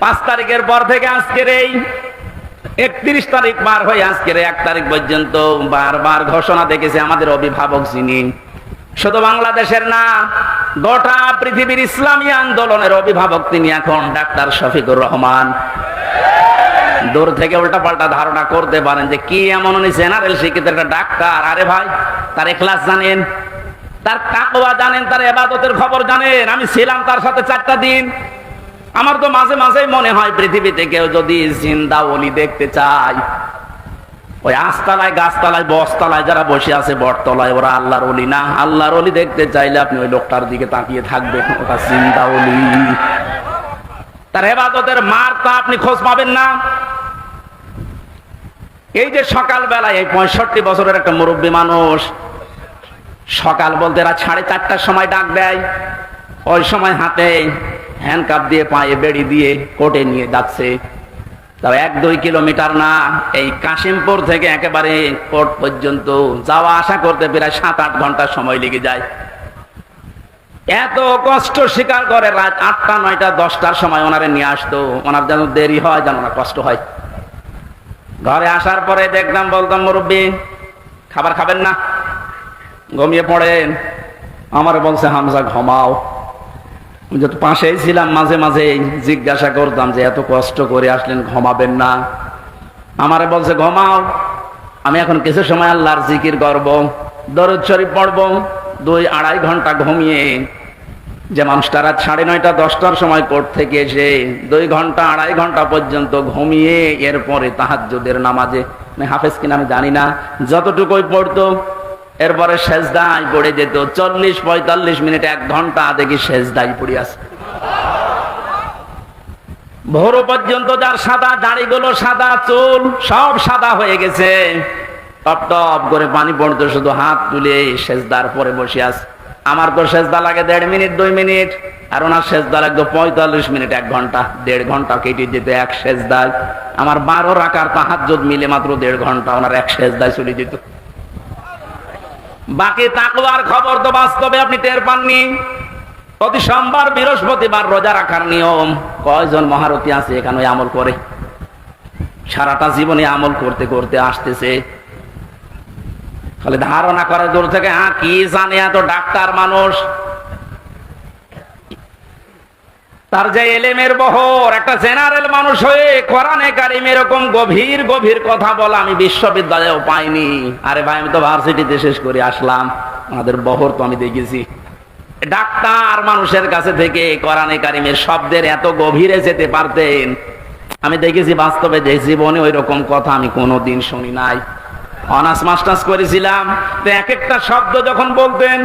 5 তারিখের পর থেকে আজকের এই 31 তারিখ পার হয়ে আজকের 1 তারিখ পর্যন্ত বারবার ঘোষণা দেখেছে আমাদের অভিভাবক যিনি, শুধু বাংলাদেশের না, গোটা পৃথিবীর ইসলামী আন্দোলনের অভিভাবক তিনি এখন ডাক্তার শফিকুর রহমান। দূর থেকে উল্টা পাল্টা ধারণা করতে পারেন যে কি এমন উনি জেনারেল শিক্ষিত একটা ডাক্তার। আরে ভাই, তার ইখলাস জানেন, তার তাকওয়া জানেন, তার ইবাদতের খবর জানেন। আমি ছিলাম তার সাথে 4টা দিন। আমার তো মাঝে মাঝেই মনে হয় পৃথিবীতে কেউ যদি জিন্দা ওলি দেখতে চায়, ওই আস্তালায়, গাছতলায়, বসতলায় যারা বসে আছে বটতলায়, ওরা আল্লাহর ওলি না। আল্লাহর ওলি দেখতে চাইলে আপনি ওই লোকটার দিকে তাকিয়ে থাকবেন, ওটা জিন্দা ওলি। তার ইবাদতের মার্কা আপনি খোঁজ পাবেন না। এই যে সকাল বেলায় এই 65 বছরের একটা মুরব্বী মানুষ, সকাল বলতে এরা 4:30টার সময় ডাক দেয়, ওই সময় হাতে হ্যান্ডকাপ দিয়ে পায়ে বেড়ি দিয়ে কোর্টে নিয়ে যাচ্ছে। তাও 1-2 কিলোমিটার না, এই কাশিমপুর থেকে একেবারে কোর্ট পর্যন্ত যাওয়া আসা করতে প্রায় 7-8 ঘন্টা সময় লেগে যায়। এত কষ্ট স্বীকার করে রাত 8টা, 9টা, 10টার সময় ওনারে নিয়ে আসতো। ওনার যেন দেরি হয়, যেন ওনার কষ্ট হয়। ঘরে আসার পরে দেখলাম, বলতাম মুরব্বী খাবার খাবেন না, ঘুমিয়ে পড়েন। আমার বলছে হামজা ঘুমাও। যত পাশেই ছিলাম মাঝে মাঝে জিজ্ঞাসা করতাম যে এত কষ্ট করে আসলেন, ঘুমাবেন না? আমারে বলছে ঘুমাও, আমি এখন কিছু সময় আল্লাহর জিকির করব, দরুদ শরীফ পড়ব। 2-2.5 ঘন্টা ঘুমিয়ে যে মানুষটা রাত 9:30, 10টার সময় কোর্ট থেকে এসে 2 ঘন্টা 2.5 ঘন্টা পর্যন্ত ঘুমিয়ে এরপরে তাহাজ্জুদের নামাজে, হাফেজ কিনা আমি জানি না, যতটুকুই পড়তো, এরপরে সেজদায় পড়ে যেত। 40-45 মিনিট, 1 ঘন্টা দেখি সেজদায় পড়ে আছে। ভোর পর্যন্ত যার সাদা দাড়িগুলো, সাদা চুল সব সাদা হয়ে গেছে, টপ টপ করে পানি পড়তো, শুধু হাত তুলে সেজদার পরে বসে আছে। আমার তো সেজদা লাগে 1.5 মিনিট 2 মিনিট, আর ওনার সেজদা লাগতো 45 মিনিট 1 ঘন্টা। 1.5 ঘন্টা কেটে যেত এক সেজদায়। আমার 12 রাকাত তাহাজ্জুদ মিলে মাত্র 1.5 ঘন্টা ওনার এক সেজদায় চলে যেত। বাকি তাকওয়ার খবর তো বাস্তবে আপনি টের পাননি। প্রতি সোমবার বৃহস্পতিবার রোজা রাখার নিয়ম, কয়জন মহারথী আছে এখানে আমল করে? সারাটা জীবনে আমল করতে করতে আসতেছে, খালি ধারণা করে দূর থেকে, হ্যাঁ কি জানে এত ডাক্তার মানুষ। তার যে এলেমের বহর, একটা জেনারেল মানুষ হয়ে কোরআনে কারিম এরকম গভীর গভীর কথা বলা আমি বিশ্ববিদ্যালয়েও পাইনি। আরে ভাই, আমি তো ভার্সিটিতে শেষ করে আসলাম, আমাদের বহর তো আমি দেখেছি। ডাক্তার মানুষের কাছে থেকে কোরআনে কারিমের শব্দের এত গভীরে যেতে পারতেন আমি দেখেছি বাস্তবে, যে জীবনে ওই রকম কথা আমি কোনোদিন শুনি নাই। অনার্স মাস্টার্স করেছিলাম, তো এক একটা শব্দ যখন বলতেন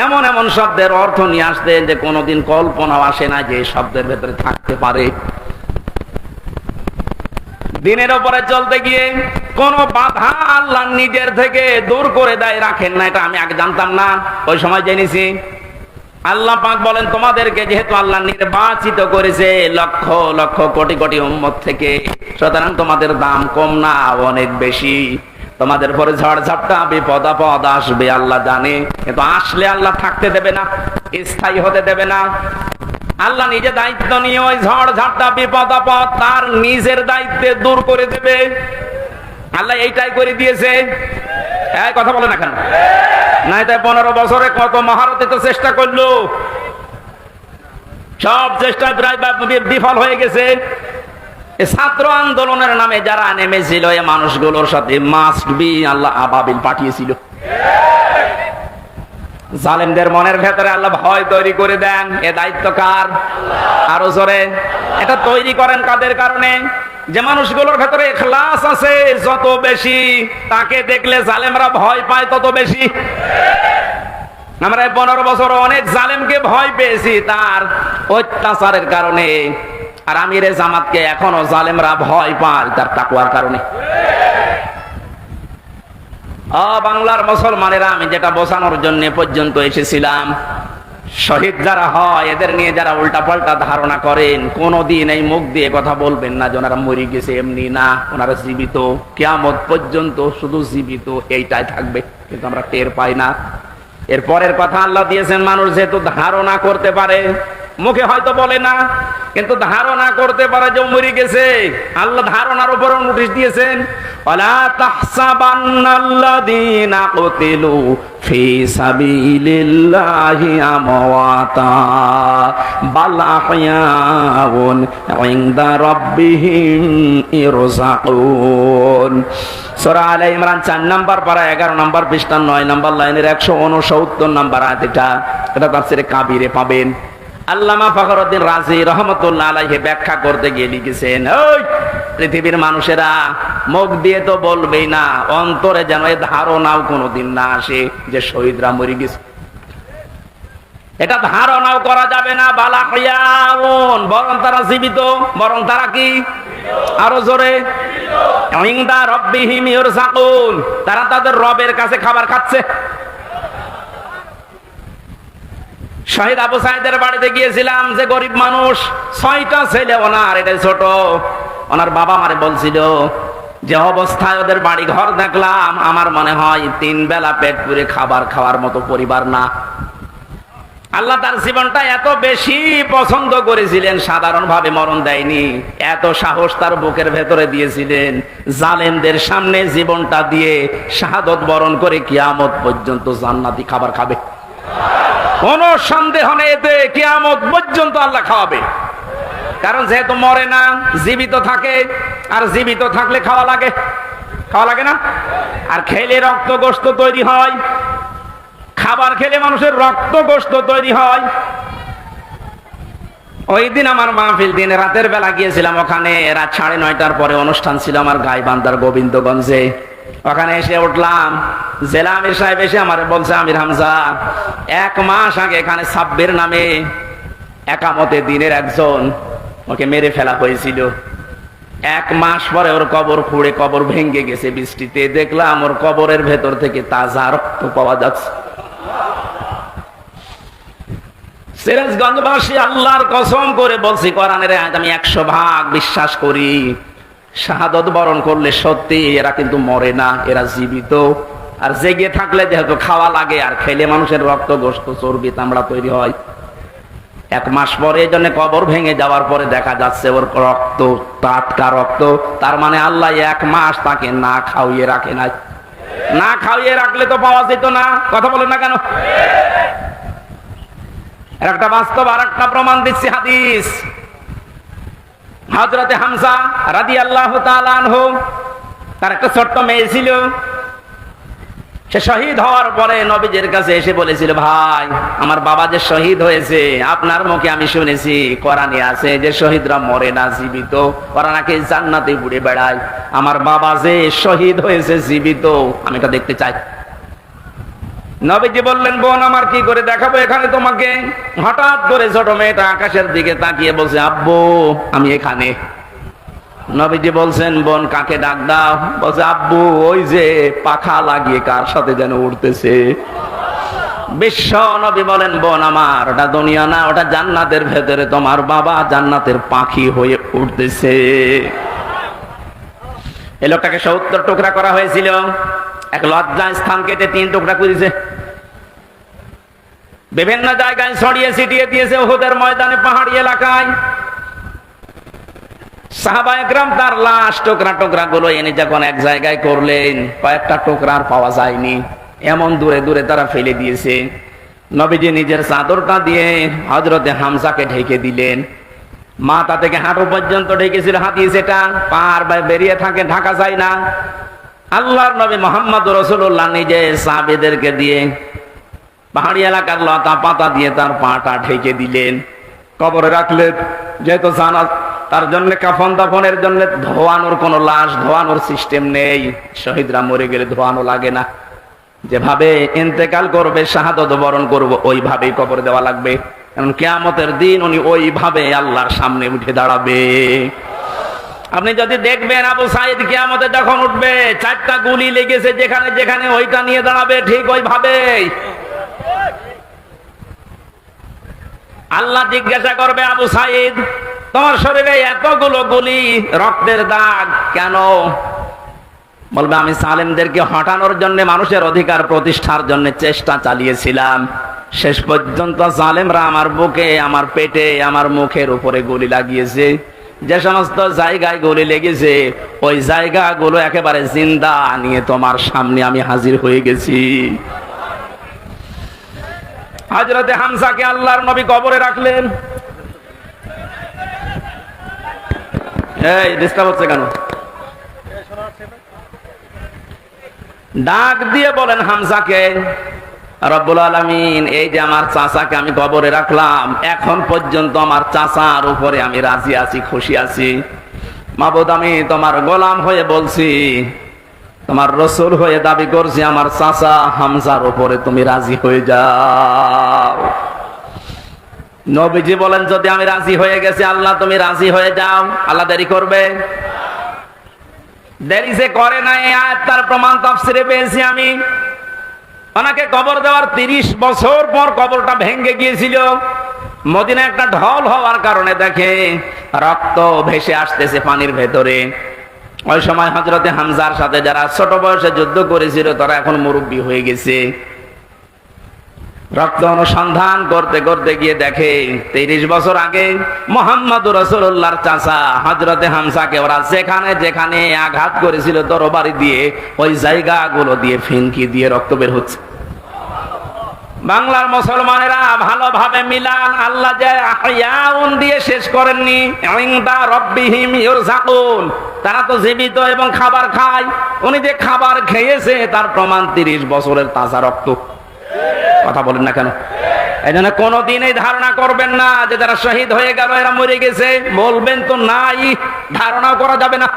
এমন এমন শব্দের অর্থ নিয়ে আসতেন যে কোনোদিন কল্পনাও আসে না যে শব্দের ভেতরে থাকতে পারে। দিনের উপরে চলতে গিয়ে কোন বাধা আল্লাহ নিজের থেকে দূর করে দেয়, রাখেন না। এটা আমি আগে জানতাম না, ওই সময় জেনেছি। আল্লাহ পাক বলেন, তোমাদেরকে যেহেতু আল্লাহ নির্বাচিত করেছে লক্ষ লক্ষ কোটি কোটি উম্মত থেকে, সুতরাং তোমাদের দাম কম না, অনেক বেশি। তোমাদের পরে ঝড় ঝাপটা বিপদ আপদ আসবে আল্লাহ জানে, কিন্তু আসলে আল্লাহ থাকতে দেবে না, স্থায়ী হতে দেবে না। আল্লাহ নিজে দায়িত্ব নিয়ে ওই ঝড় ঝাপটা বিপদ আপদ তার নিজের দায়িত্বে দূর করে দেবে। আল্লাহ এইটাই করে দিয়েছে। কথা বলে না কেন? নাই তাই 15 বছরে কত মহারথী তো চেষ্টা করলো, সব চেষ্টা প্রায় বিফল হয়ে গেছে। ছাত্র আন্দোলনের নামে যারা নেমেছিল এই মানুষগুলোর সাথে মাস্ট বি আল্লাহ আবাবিল পাঠিয়েছিল। জালেমদের মনের ভেতরে আল্লাহ ভয় তৈরি করে দেন। এ দায়িত্ব কার? আরো জোরে। এটা তৈরি করেন কাদের কারণে? যে মানুষগুলোর ভেতরে ইখলাস আছে যত বেশি, তাকে দেখলে জালেমরা ভয় পায় তত বেশি। আমরা 15 বছর অনেক জালেমকে ভয় পেয়েছি তার অত্যাচারের কারণে, আর আমিরে জামাতকে এখনো জালেমরা ভয় পায় তার তাকওয়ার কারণে। বাংলার মুসলমানেরা, আমি যেটা বোঝানোর জন্য পর্যন্ত এসেছিলাম, শহীদ যারা হয় এদের নিয়ে যারা উল্টাপাল্টা ধারণা করেন, কোনদিন এই মুখ দিয়ে কথা বলবেন না যে ওনারা মরে গেছে, এমনি না, ওনারা জীবিত, কিয়ামত পর্যন্ত শুধু জীবিত এইটাই থাকবে, কিন্তু আমরা টের পাই না। এর পরের কথা আল্লাহ দিয়েছেন, মানুষ যেহেতু ধারণা করতে পারে, মুখে হয়তো বলে না, কিন্তু ধারণা করতে পারে যে মরে গেছে। আল্লাহ ধারণার উপর নোটিশ দিয়েছেন, ওয়ালা তাহসাবান্নাল্লাযীনা কুতিলু ফি সাবিলিল্লাহি আমওয়াতা বাল আহইয়াউন ইনদা রাব্বিহিম ইরযাকুন। সূরা আলে ইমরান 4 নম্বর পারা 11 নম্বর পৃষ্ঠা 9 নম্বর লাইনের 169 নম্বর আয়াত। এটা তাফসীরে কাবীরে পাবেন। আল্লামা ফখরুদ্দিন রাজি রহমতুল্লাহ আলাইহি ব্যাখ্যা করতে গিয়ে লিখেছেন, ওই পৃথিবীর মানুষেরা মুখ দিয়ে তো বলবেই না, অন্তরে যেন এই ধারণাও কোনোদিন না আসে যে শহীদরা মরে গেছে। এটা ধারণাও করা যাবে না। বালাহিয়াউন, বরং তারা জীবিত, বরং তারা কি? আরো জোরে। ইনদা রাব্বিহিম ইরযাকুন, তারা তাদের রবের কাছে খাবার খাচ্ছে। শহীদ আবু সাইদের বাড়িতে গিয়েছিলাম, যে গরিব মানুষ, 6টা ছেলে ওনার, এটা ছোট। ওনার বাবা মারে বলছিল যে অবস্থায় ওদের বাড়ি ঘর দেখলাম, আমার মনে হয় 3 বেলা পেট পুরে খাবার খাওয়ার মতো পরিবার না। আল্লাহ তার জীবনটা এত বেশি পছন্দ করেছিলেন, সাধারণভাবে মরণ দেয়নি, এত সাহস তার বুকের ভেতরে দিয়েছিলেন, জালেমদের সামনে জীবনটা দিয়ে শাহাদত বরণ করে কিয়ামত পর্যন্ত জান্নাতি খাবার খাবে। কোন সন্দেহ নেই, এতে কিয়ামত পর্যন্ত আল্লাহ খাওয়াবে। কারণ যেহেতু মরে না, জীবিত থাকে, আর জীবিত থাকলে খাওয়া লাগে, খাওয়া লাগে না? আর খেলে রক্ত গোশত তৈরি হয়, খাবার খেলে মানুষের রক্ত গোশত তৈরি হয়। ওই দিন আমার মাহফিল, দিন রাতের বেলা গিয়েছিলাম ওখানে, রাত 9:30টার পরে অনুষ্ঠান ছিল আমার গাইবান্ধার গোবিন্দগঞ্জে। ওখানে এসে উঠলাম, জেলা আমির সাহেব এসে আমার বলছে, আমির হামজা, 1 মাস আগে এখানে সাব্বির নামে একামতে দিনের একজন, ওকে মেরে ফেলা হয়েছিল। 1 মাস পরে ওর কবর খুঁড়ে কবর ভেঙে গেছে বৃষ্টিতে, দেখলাম ওর কবরের ভেতর থেকে তাজা রক্ত পাওয়া যাচ্ছে। সিরাজগঞ্জবাসী আল্লাহর কসম করে বলছি, কোরআনের আয়াত আমি 100% বিশ্বাস করি। শাহাদত বরণ করলে সত্যি এরা কিন্তু মরে না, এরা জীবিত। আর জেগে থাকলে যেহেতু খাওয়া লাগে, আর খেলে মানুষের রক্ত, গোশত, চর্বি, চামড়া তৈরি হয়। 1 মাস পরে এই জন্য কবর ভেঙে যাওয়ার পরে দেখা যাচ্ছে ওর রক্ত টাটকা রক্ত। তার মানে আল্লাহ 1 মাস তাকে না খাওয়িয়ে রাখে নাই। না খাওয়িয়ে রাখলে তো পাওয়া যেত না। কথা বলেন না কেন? একটা বাস্তব আর একটা প্রমাণ দিচ্ছি, হাদিস। হযরতে হামজা রাদিয়াল্লাহু তাআলা আনহু, তার একটা ছোট্ট মেয়ে ছিল। সে শহীদ হওয়ার পরে নবীজির কাছে এসে বলেছিল, ভাই আমার বাবা যে শহীদ হয়েছে, আপনার মুখে আমি শুনেছি কোরআনে আছে যে শহীদরা মরে না, জীবিত, ওরা নাকি জান্নাতে ঘুরে বেড়ায়। আমার বাবা যে শহীদ হয়েছে জীবিত, আমি এটা দেখতে চাই। নবীজি বললেন, বোন আমার কি করে দেখাবো এখানে তোমাকে? হঠাৎ করে ছোট মেয়েটা আকাশের দিকে তাকিয়ে বলছে, আব্বু আমি এখানে। নবীজি বলছেন, বোন কাকে ডাক দাও? বলছে, আব্বু ওই যে পাখা লাগিয়ে কার সাথে যেন উঠতেছে। বিশ্ব নবী বলেন, বোন আমার, ওটা দুনিয়া না, ওটা জান্নাতের ভেতরে তোমার বাবা জান্নাতের পাখি হয়ে উঠতেছে। এই লোকটাকে 70 টুকরা করা হয়েছিল। এক লজ্জা স্থান কেটে 3 টুকরা করেছে। বিভিন্ন জায়গায় ছড়িয়ে ছিটিয়ে দিয়েছে, উহুদের ময়দানে, পাহাড়ি এলাকায়। সাহাবায়ে কেরাম তার লাশ টুকরা টুকরা গুলো এনে যখন এক জায়গায় করলেন, কয়েকটা টুকরা আর পাওয়া যায়নি, এমন দূরে দূরে তারা ফেলে দিয়েছে। নবীজি নিজের চাদরটা দিয়ে হযরতে হামজাকে ঢেকে দিলেন। মাথা থেকে হাঁটু পর্যন্ত ঢেকেছিল হাদিস এটা, পার বেরিয়ে থাকে, ঢাকা যায় না। আল্লাহর নবী মুহাম্মদ রাসূলুল্লাহ নিজে সাহাবীদেরকে দিয়ে পাহাড়ি এলাকার লতা পাতা দিয়ে তার পাটা ঢেকে দিলেন, কবরে রাখলেন। যেহেতু জানা তার জন্য কাফন দাফনের জন্য ধোয়ানোর কোন লাশ ধোয়ানোর সিস্টেম নেই। শহীদরা মরে গেলে ধোয়ানো লাগে না, যেভাবে ইন্তেকাল করবে, শাহাদত বরণ করবো, ওইভাবেই কবর দেওয়া লাগবে। কারণ কিয়ামতের দিন উনি ওইভাবে আল্লাহর সামনে উঠে দাঁড়াবে। আপনি যদি দেখবেন আবু সাঈদ কিয়ামতে যখন উঠবে, 4টা গুলি লেগেছে যেখানে যেখানে, ওইটা নিয়ে দাঁড়াবে ঠিক ওইভাবেই। আল্লাহ জিজ্ঞাসা করবে, আবু সাঈদ তোমার শরীরে এতগুলো গুলি, রক্তের দাগ কেন? বলবে, আমি সালেমদেরকে হটানোর জন্য, মানুষের অধিকার প্রতিষ্ঠার জন্য চেষ্টা চালিয়েছিলাম। শেষ পর্যন্ত জালেমরা আমার বুকে, আমার পেটে, আমার মুখের উপরে গুলি লাগিয়েছে। যে সমস্ত জায়গায় গুলি লেগেছে, ওই জায়গাগুলো একেবারে জিন্দা নিয়ে তোমার সামনে আমি হাজির হয়ে গেছি। হযরতে হামজাকে আল্লাহর নবী কবরে রাখলেন। এই ডিস্টার্ব হচ্ছে কেন? ডাক দিয়ে বলেন হামজাকে, রব্বুল আলামিন এই যে আমার চাচাকে আমি কবরে রাখলাম, এখন পর্যন্ত আমার চাচার উপরে আমি রাজি আছি, খুশি আছি। মাবুদ আমি তোমার গোলাম হয়ে বলছি, তোমার রসুল হয়ে দাবি করছি, আমার চাচা হামজার উপরে তুমি রাজি হয়ে যাও। নবীজি বলেন, যদি আমি রাজি হয়ে গেছি, আল্লাহ তুমি রাজি হয়ে যাও। আল্লাহ দেরি করবে? দেরি যে করে না, এই আয়াত তার প্রমাণ তাফসিরে পেয়েছি আমি। ওনাকে কবর দেওয়ার 30 বছর পর কবরটা ভেঙে গিয়েছিল। মদিনা একটা ঢল হওয়ার কারণে দেখে রক্ত ভেসে আসতেছে পানির ভেতরে। ওই সময় হযরতে হামজার সাথে যারা ছোট বয়সে যুদ্ধ করেছিল, তারা এখন মুরব্বী হয়ে গেছে। রক্ত অনুসন্ধান করতে করতে গিয়ে দেখে 30 বছর আগে মুহাম্মদুর রাসূলুল্লাহর চাচা হযরতে হামজাকে ওরা যেখানে যেখানে আঘাত করেছিল তরবারি দিয়ে, ওই জায়গাগুলো দিয়ে ফিনকি দিয়ে রক্ত বের হচ্ছে। বাংলার মুসলমানেরা ভালোভাবে মিলান, আল্লাহ যে আহইয়াউন দিয়ে শেষ করেননি, ইনদা রাব্বিহিম ইরযাকুন, তারা তো জীবিত এবং খাবার খায়। উনি যে খাবার খেয়েছে তার প্রমাণ 30 বছরের তাজা রক্ত। কথা বলেন না কেন? এই জন্য কোনদিন এই ধারণা করবেন না যে যারা শহীদ হয়ে গেল এরা মরে গেছে, বলবেন তো নাই, ধারণাও করা যাবে না।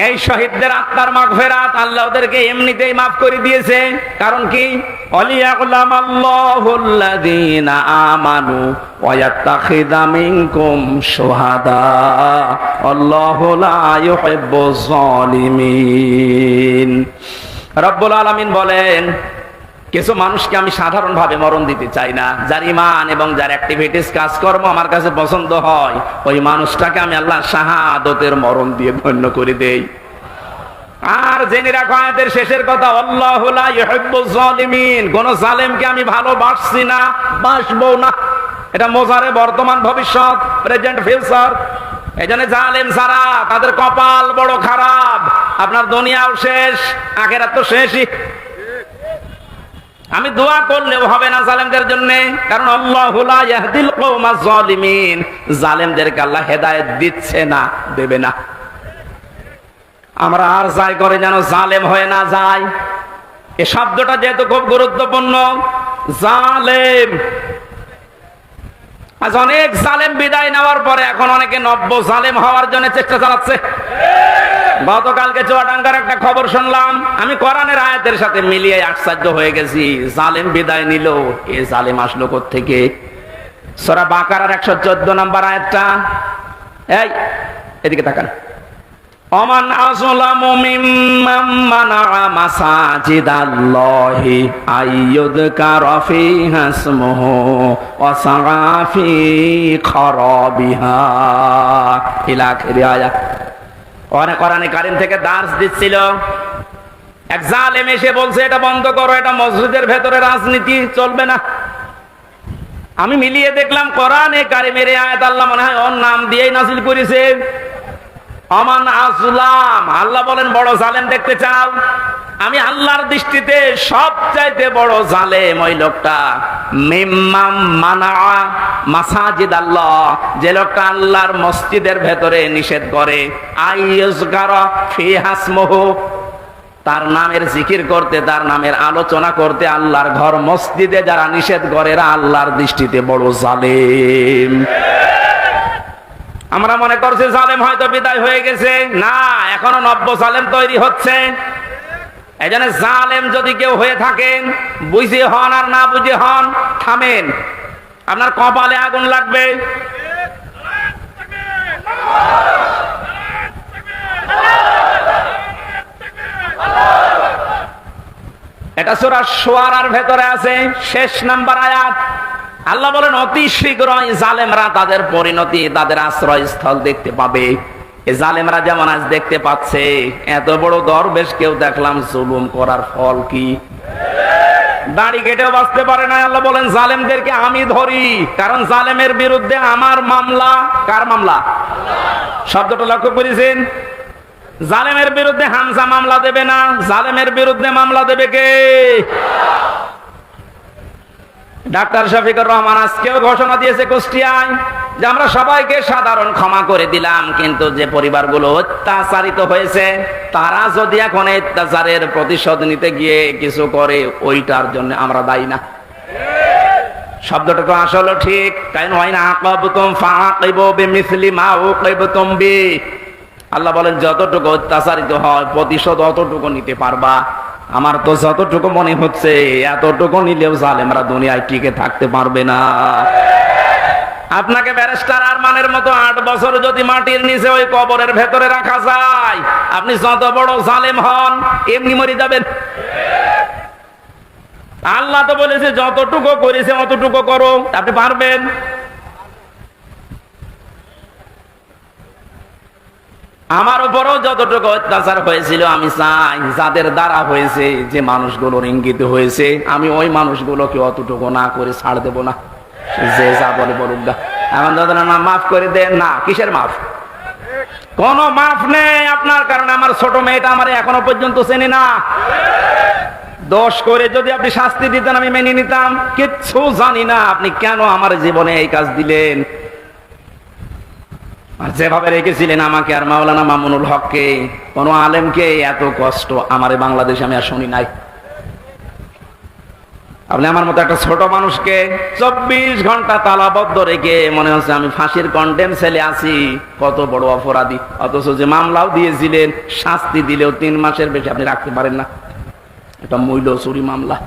এই শহীদদের আত্মার মাগফিরাত আল্লাহ ওদেরকে এমনিতেই মাফ করে দিয়েছে। কারণ কি? ওয়ালিয়াকুলামাল্লাহুল্লাযীনা আমানু ওয়া ইয়াত্তাখিযা মিনকুম শুহাদা আল্লাহু লা ইউহিব্বুয যালিমিন। রব্বুল আলামিন বলেন, কিছু মানুষকে আমি সাধারণভাবে মরণ দিতে চাই না, যার ঈমান এবং যার অ্যাক্টিভিটিস কাজকর্ম আমার কাছে পছন্দ হয়, ওই মানুষটাকে আমি আল্লাহ শাহাদাতের মরণ দিয়ে ধন্য করে দেই। আর জেনে রাখো আয়াতের শেষের কথা, আল্লাহু লা ইউহিব্বুজ জালিমিন, কোন জালেমকে আমি ভালোবাসছি না, বাসবো না। এটা মোজারে বর্তমান ভবিষ্যৎ, প্রেজেন্ট ফিউচার। এজন্য জালেম ছাড়া তাদের কপাল বড় খারাপ, আপনার দুনিয়াও শেষ, আখিরাত তো শেষই। আমি দোয়া করলেও হবে না জালেমদের জন্য, কারণ আল্লাহু লা ইয়াহদিল কওমাজ জালিমিন, জালেমদেরকে আল্লাহ হেদায়েত দিচ্ছে না, দেবে না। আমরা আর যাই করে যেন জালেম হয়ে না যায়। এই শব্দটা যেহেতু খুব গুরুত্বপূর্ণ, জালেম। আজ অনেক জালেম বিদায় নেওয়ার পরে এখন অনেকে নব্য জালেম হওয়ার জন্য চেষ্টা চালাচ্ছে। গতকালকে চুয়াডাঙ্গার একটা খবর শুনলাম, আমি কোরআনের আয়াতের সাথে মিলিয়ে আশ্চর্য হয়ে গেছি। জালেম বিদায় নিল, এ জালেম আসলো কোত্থেকে? সূরা বাকারার 114 নম্বর আয়াতটা, এই এদিকে তাকান। ওমান আযলামু মিম্মান মানাআ মাসাজিদাল্লাহি আইয়ুযকারা ফীহা ইসমুহু ওয়া সাআ ফী খারাবিহা ইলা আখির আয়াত। কোরআনে কারীম থেকে দার্স দিচ্ছিল, এক জালেম এসে বলছে এটা বন্ধ করো, এটা মসজিদের ভেতরে রাজনীতি চলবে না। আমি মিলিয়ে দেখলাম কোরআনে কারীমের আয়াত আল্লাহ মনে হয় ওর নাম দিয়েই নাযিল করেছে। আমান আসলাম, আল্লাহ বলেন বড় জালেম দেখতে চাও? আমি আল্লাহর দৃষ্টিতে সবচাইতে বড় জালেম ওই লোকটা, মিম্মাম মানা মাসাজিদ আল্লাহ, যে লোকটা আল্লাহর মসজিদের ভেতরে নিষেধ করে, আইয়ুযকারা ফীহা ইসমুহু, তার নামের জিকির করতে, তার নামের আলোচনা করতে আল্লাহর ঘর মসজিদে যারা নিষেধ করে, এরা আল্লাহর দৃষ্টিতে বড় জালেম। আমরা মনে করছি জালেম হয়তো বিদায় হয়ে গেছে, না, এখনো নব্য জালেম তৈরি হচ্ছে। এই জন্য জালেম যদি কেউ হয়ে থাকেন, বুঝে হন আর না বুঝে হন, থামেন, আপনার কপালে আগুন লাগবে। এটা সূরা শুআরার ভেতরে আছে, শেষ নাম্বার আয়াত। আল্লাহ বলেন অতি শীঘ্রই জালেমরা তাদের পরিণতি, তাদের আশ্রয়স্থল দেখতে পাবে। এই জালেমরা যেমন আজ দেখতে পাচ্ছে, এত বড় দরবেশ কেউ দেখলাম জুলুম করার ফল কি? দাড়ি কেটেও বাঁচতে পারে না। আল্লাহ বলেন জালেমদেরকে আমি ধরি, কারণ জালেমের বিরুদ্ধে আমার মামলা। কার মামলা? শব্দটা লক্ষ্য করেছেন? জালেমের বিরুদ্ধে হামজা মামলা দেবে না, জালেমের বিরুদ্ধে মামলা দেবে কে? ডাক্তার শফিকুর রহমান আজকেও ঘোষণা দিয়েছে কুষ্টিয়ায় যে আমরা সবাইকে সাধারণ ক্ষমা করে দিলাম, কিন্তু যে পরিবারগুলো অত্যাচারিত হয়েছে তারা যদি এখন অত্যাচারের প্রতিশোধ নিতে গিয়ে কিছু করে, ওইটার জন্য আমরা দায়ী না। শব্দটা তো আসলে ঠিক, কারণ ওয়াইন আকাবতুম ফাআকিবু বিমিসলি মা উকিবতুম বি। আল্লাহ বলেন যতটুকু অত্যাচারিত হয় প্রতিশোধ অতটুকু নিতে পারবা। আমার তো যতটুকু মনে হচ্ছে এতটুকু নিলেও জালেমরা দুনিয়ায় টিকে থাকতে পারবে না। আপনাকে ব্যারিস্টার আরমানের মতো 8 বছর যদি মাটির নিচে ওই কবরের ভেতরে রাখা যায়, আপনি যত বড় জালেম হন এমনি মরে যাবেন। আল্লাহ তো বলেছে যতটুকু করেছে অতটুকু করো, আপনি পারবেন। আমার উপরও যতটুকু অত্যাচার হয়েছিল, আমি চাই যাদের দ্বারা হয়েছে, যে মানুষগুলোর ইঙ্গিত হয়েছে, আমি ওই মানুষগুলোকে অতটুকু না করে ছাড় দেব না। যে যা বলে বলুক গা, এখন দাদা না মাফ করে দেন না, কিসের মাফ? কোন মাফ নেই আপনার, কারণ আমার ছোট মেয়েটা আমার এখনো পর্যন্ত চেনে না। দোষ করে যদি আপনি শাস্তি দিতেন আমি মেনে নিতাম, কিচ্ছু জানি না আপনি কেন আমার জীবনে এই কাজ দিলেন। আর যেভাবে রেখেছিলেন আমাকে আর মাওলানা মামুনুল হককে, কোন আলেমকে এত কষ্ট আমার বাংলাদেশে আমি আর শুনি নাই। আপনি আমার মতো একটা ছোট মানুষকে 24 ঘন্টা তালাবদ্ধ রেখে মনে হচ্ছে আমি ফাঁসির কন্ডেম সেলে আছি, কত বড় অপরাধী। অথচ যে মামলাও দিয়েছিলেন, শাস্তি দিলেও 3 মাসের বেশি আপনি রাখতে পারেন না। এটা মূল্য চুরি মামলা।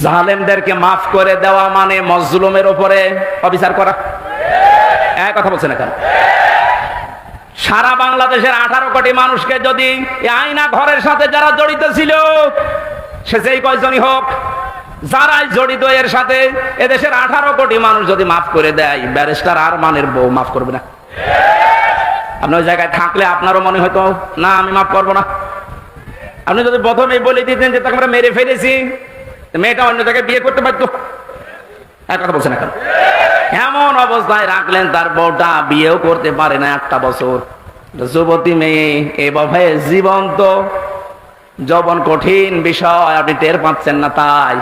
জালেমদেরকে মাফ করে দেওয়া মানে মজলুমের উপরে অবিচার করা। এক কথা বলছে না কেন? সারা বাংলাদেশের 18 কোটি মানুষকে যদি এই আয়না ঘরের সাথে যারা জড়িত ছিল, সে যেই কয়জনই হোক, যারাই জড়িত এর সাথে, এদেশের 18 কোটি মানুষ যদি মাফ করে দেয়, ব্যারিস্টার আরমানের বউ মাফ করবে না? আপনি ওই জায়গায় থাকলে আপনারও মনে হতো না আমি মাফ করবো না। আপনি যদি প্রথমেই বলে দিতেন যে তাকে আমরা মেরে ফেলেছি, মেয়েটা অন্য জায়গায় বিয়ে করতে পারতো। এক কথা বলছেন এখন, এমন অবস্থায় রাখলেন তার বউটা বিয়েও করতে পারে না 1টা বছর। যুবতী মেয়ে এভাবে জীবন্ত যৌবন কঠিন বিষয়, আপনি টের পাচ্ছেন না। তাই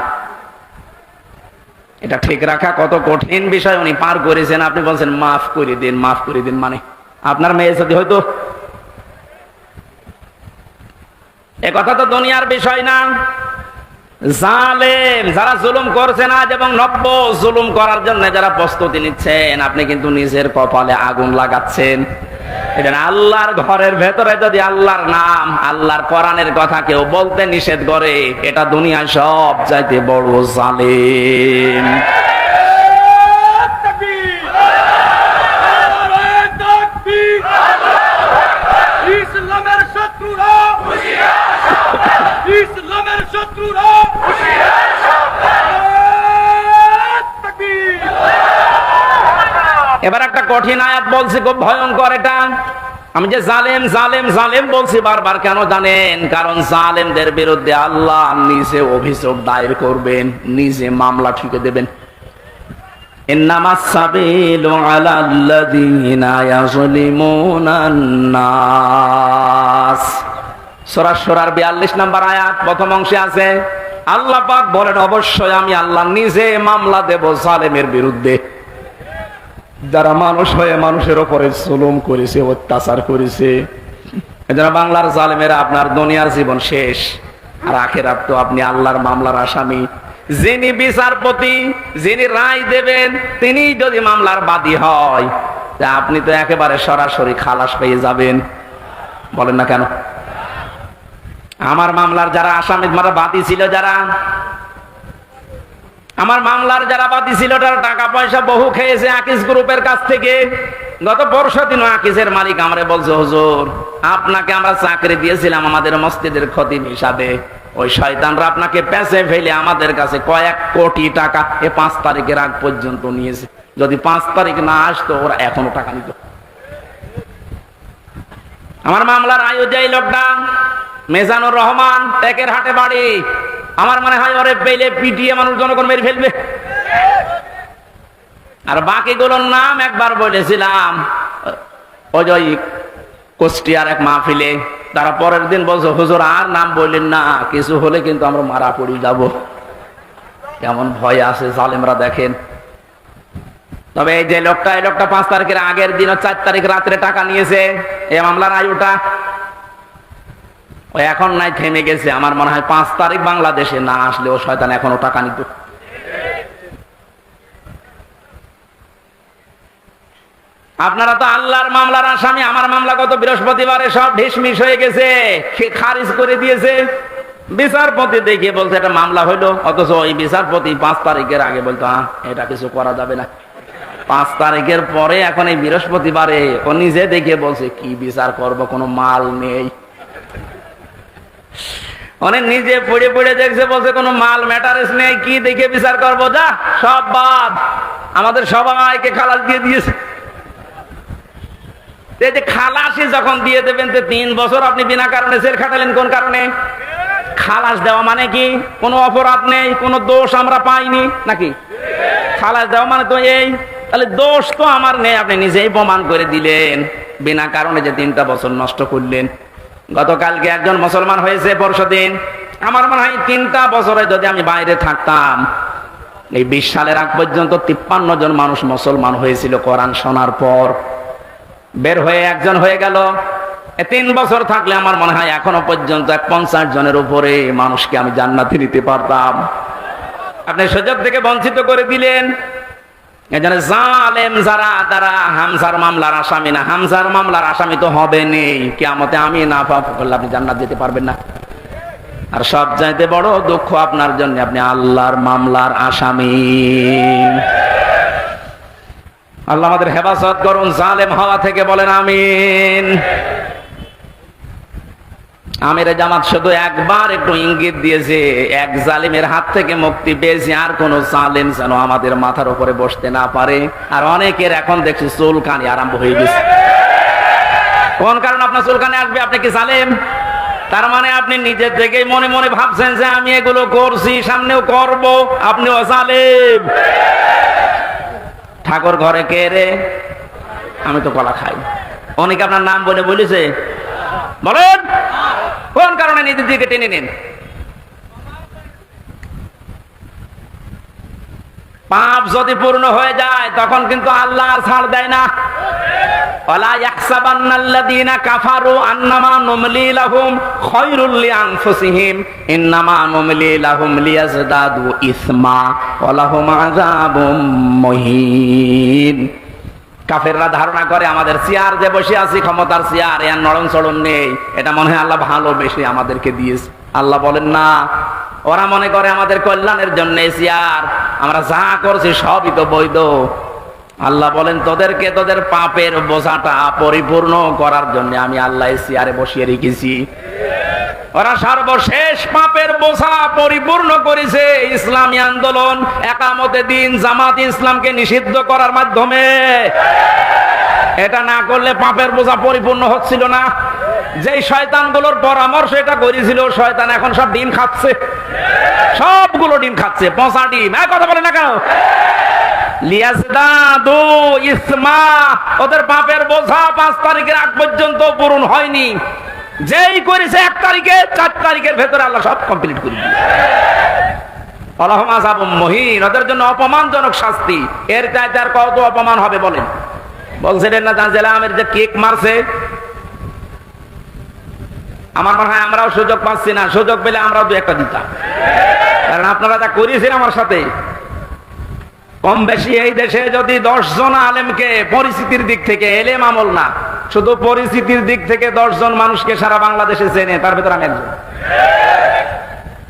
এটা ঠিক রাখা কত কঠিন বিষয় উনি পার করেছেন। আপনি বলছেন মাফ করে দিন, মাফ করে দিন। মানে আপনার মেয়ে যদি হয়তো, এ কথা তো দুনিয়ার বিষয় না। জালেম যারা জুলুম করছেন আজ এবং নব্য জুলুম করার জন্য যারা প্রস্তুতি নিচ্ছেন, আপনি কিন্তু নিজের কপালে আগুন লাগাচ্ছেন। এটা আল্লাহর ঘরের ভেতরে যদি আল্লাহর নাম, আল্লাহর কোরআনের কথা কেউ বলতে নিষেধ করে, এটা দুনিয়ায় সব চাইতে বড় জালেম। ইসলামের শত্রুরা, ইসলামের শত্রুরা, এবার একটা কঠিন আয়াত বলছি, খুব ভয়ঙ্কর। এটা আমি যে জালেম জালেম জালেম বলছি বারবার, কেন জানেন? কারণ জালেমদের বিরুদ্ধে আল্লাহ নিজে অভিযোগ দায়ের করবেন, নিজে মামলা ঠুকে দেবেন। ইন্নামাস সাবিলু আলাল্লাযীনা ইয়াযলিমুনান নাস। সূরা সূরার 42 নম্বর আয়াত প্রথম অংশে আছে, আল্লাহ পাক বলেন অবশ্যই আমি আল্লাহ নিজে মামলা দেব জালেমের বিরুদ্ধে, যারা মানুষ হয়ে মানুষের উপরে জুলুম করেছে, অত্যাচার করেছে। যারা বাংলার জালেমেরা, আপনার দুনিয়ার জীবন শেষ, আর আখিরাত তো আপনি আল্লাহর মামলার আসামি। যিনি বিচারপতি, যিনি রায় দেবেন, তিনি যদি মামলার বাদী হয়, তা আপনি তো একেবারে সরাসরি খালাস পেয়ে যাবেন। বলেন না কেন? আমার মামলার যারা আসামি, যারা বাদী ছিল, যারা আমার মামলার যারা বাদী ছিল, তারা টাকা পয়সা বহু খেয়েছে আকিস গ্রুপের কাছ থেকে। গত পরশু দিন আকিসের মালিক আমারে বলছে, হুজুর আপনাকে আমরা চাকরি দিয়েছিলাম আমাদের মসজিদের খতিব হিসাবে, ওই শয়তানরা আপনাকে পেঁচে ফেলে আমাদের কাছে কয়েক কোটি টাকা 5 তারিখের আগ পর্যন্ত নিয়েছে। যদি 5 তারিখ না আসতো, ওরা এখনো টাকা নিত। আমার মামলার আয়োজক লোকটা মেজানুর রহমান, টেকের হাটে বাড়ি। আমার মনে হয় ওরে পেলে পিটিয়ে মানুষ জনগণ মেরে ফেলবে। আর বাকিগুলোর নাম একবার বলেছিলাম ওই যে কুষ্টিয়ার এক মাহফিলে, তারা পরের দিন বলছে, হুজুর আর নাম বললেন না, কিছু হলে কিন্তু আমরা মারা পড়ে যাব। কেমন ভয় আছে জালেমরা দেখেন। তবে এই যে লোকটা, এই লোকটা 5 তারিখের আগের দিন 4 তারিখ রাত্রে টাকা নিয়েছে, এই মামলার আয়ুটা ওই এখন নাই, থেমে গেছে। আমার মনে হয় 5 তারিখ বাংলাদেশে না আসলে ও শয়তান এখনো টাকা নিত। আপনারা তো আল্লাহর মামলার আসামি। আমার মামলা গত বৃহস্পতিবারে সব ঢিসমিস হয়ে গেছে, সে খারিজ করে দিয়েছে। বিচারপতি দেখে বলছে এটা মামলা হইলো, অথচ ওই বিচারপতি 5 তারিখের আগে বলতো এটা কিছু করা যাবে না। 5 তারিখের পরে এখন এই বৃহস্পতিবারে ও নিজে দেখে বলছে কি বিচার করব, কোনো মাল নেই। অনেক নিজে পড়ে পড়ে দেখছে, বলছে কোনো মাল ম্যাটারেস নেই, কি দেখে বিচার করবো, যা সব বাদ, আমাদের সবাইকে খালাস দিয়ে দিয়েছে। এই যে খালাসি যখন দিয়ে দেবেন, 3 বছর আপনি বিনা কারণে জেল খাটালেন, কোন কারণে? খালাস দেওয়া মানে কি? কোনো অপরাধ নেই, কোনো দোষ আমরা পাইনি নাকি? খালাস দেওয়া মানে তো এই, তাহলে দোষ তো আমার নেই, আপনি নিজেই প্রমাণ করে দিলেন। বিনা কারণে যে 3টা বছর নষ্ট করলেন। গতকালকে একজন মুসলমান হয়েছে পরশুদিন। আমার মনে হয় 3টা বছরে যদি আমি বাইরে থাকতাম, এই 20 সালের আগ পর্যন্ত 53 জন মানুষ মুসলমান হয়েছিল কোরআন শোনার পর। বের হয়ে একজন হয়ে গেল। 3 বছর থাকলে আমার মনে হয় এখনো পর্যন্ত 50 জনের উপরে মানুষকে আমি জান্নাতে নিতে পারতাম। আপনি সুযোগ থেকে বঞ্চিত করে দিলেন। এজন্য জালেম যারা, তারা হামজার মামলার আসামি না। হামজার মামলার আসামি তো হবে নেই, কিয়ামতে আমি না পাপ করলে আপনি জান্নাত যেতে পারবেন না। আর সব চাইতে বড় দুঃখ আপনার জন্য, আপনি আল্লাহর মামলার আসামি। আল্লাহ আমাদের হেফাজত করুন জালেম হওয়া থেকে, বলেন আমিন। আমির জামাত শুধু একবার একটু ইঙ্গিত দিয়েছে, এক জালিমের হাত থেকে মুক্তি পেয়েছে, আর কোন জালিম যেন আমাদের মাথার উপরে বসতে না পারে। আর অনেকের এখন দেখছি চুলকানি আরম্ভ হয়ে গেছে। কোন কারণে আপনার চুলকানি আসবে? আপনি কি জালিম? তার মানে আপনি নিজের থেকেই মনে মনে ভাবছেন যে আমি এগুলো করছি, সামনেও করব, আপনিও জালিম। ঠাকুর ঘরে কে রে? আমি তো কলা খাই। অনেকে আপনার নাম বলে বলেছে, বলেন কোন কারণে নিজের দিকে টেনে নেন? পাপ যদি পূর্ণ হয়ে যায় তখন কিন্তু আল্লাহ আর ছাড় দেয় না। ওয়ালা ইয়াহসাবান্নাল্লাযীনা কাফারু আন্নামা নুমলি লাহুম খায়রুল লিআনফুসিহিম ইন্নামা নুমলি লাহুম লিয়াজদাদু ইসমা ওয়া লাহুম আযাবুম মুহিন। কাফেররা ধারণা করে আমাদের চেয়ার যে বসে আছি, ক্ষমতার চেয়ার, এর নরম চড়ন নেই, এটা মনে হয় আল্লাহ ভালোবেসে আমাদেরকে দিয়েছে। আল্লাহ বলেন না, ওরা মনে করে আমাদের কল্যাণের জন্য চেয়ার, আমরা যা করছি সবই তো বৈধ। আল্লাহ বলেন তোদেরকে তোদের পাপের বোঝাটা পরিপূর্ণ করার জন্য আমি আল্লাহ চেয়ারে বসিয়ে রেখেছি। ওরা সর্বশেষ পাপের বোঝা পরিপূর্ণ করেছে ইসলামী আন্দোলন, একামতে দিন, জামাত ইসলামকে নিষিদ্ধ করার মাধ্যমে। এটা না করলে পাপের বোঝা পরিপূর্ণ হচ্ছিল না। যেই শয়তানগুলোর পরামর্শ এটা করেছিল, শয়তান এখন সব ডিম খাচ্ছে, সবগুলো ডিম খাচ্ছে, পচা ডিম। কথা বলে না কেন? লিয়াজদাদু ইসমা, ওদের পাপের বোঝা 5 তারিখের আগ পর্যন্ত পূরণ হয়নি। যেই করেছে 1 তারিখে, 4 তারিখের ভেতরে আল্লাহ সব কমপ্লিট করে দিয়েছে। আল্লাহুম আযাবুম মুহিন, ওদের জন্য অপমানজনক শাস্তি। এর চাইতে আর কত অপমান হবে বলেন? বলছিলেন না জানজেলা আমের যে কেক মারছে, আমার মনে হয় আমরাও সুযোগ পাচ্ছি না, সুযোগ পেলে আমরাও 2-1টা দিতাম। কারণ আপনারা যা করিয়েছেন আমার সাথে, কম বেশি এই দেশে যদি 10 জন আলেমকে পরিস্থিতির দিক থেকে, এলেম আমল না, শুধু পরিস্থিতির দিক থেকে 10 জন মানুষকে সারা বাংলাদেশে চেনে, তার ভেতর আমি একজন।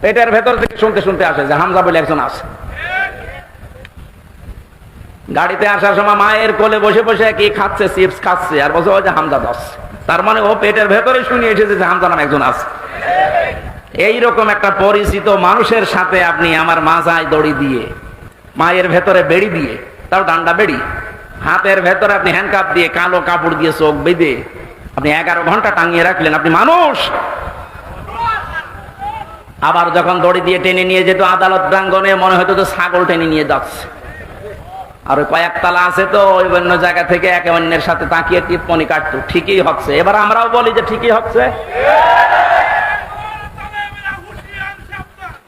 পেটের ভেতর থেকে শুনতে শুনতে আসে যে হামজা বলে একজন আছে। গাড়িতে আসার সময় মায়ের কোলে বসে বসে কি খাচ্ছে, চিপস খাচ্ছে, আর বলছে ওই যে হামজা দাস। তার মানে ও পেটের ভেতরে শুনে এসেছে যে হামজা নাম একজন আছে। এইরকম একটা পরিচিত মানুষের সাথে আপনি আমার মাজায় দড়ি দিয়ে, মায়ের ভেতরে বেড়ি দিয়ে, তাও ডান্ডা বেড়ি, হাতের ভেতরে আপনি হ্যান্ডকাপ দিয়ে, কালো কাপড় দিয়ে চোখ বেঁধে আপনি 11 ঘন্টা টাঙিয়ে রাখলেন, আপনি মানুষ? আবার যখন দড়ি দিয়ে টেনে নিয়ে যেত আদালত প্রাঙ্গণে, মনে হতো তো ছাগল টেনে নিয়ে যাচ্ছে। আর ওই কয়েক তালা আছে তো, ওই অন্য জায়গা থেকে একে অন্যের সাথে তাকিয়ে টিপ্পনি কাটতো, ঠিকই হচ্ছে। এবার আমরাও বলি যে ঠিকই হচ্ছে।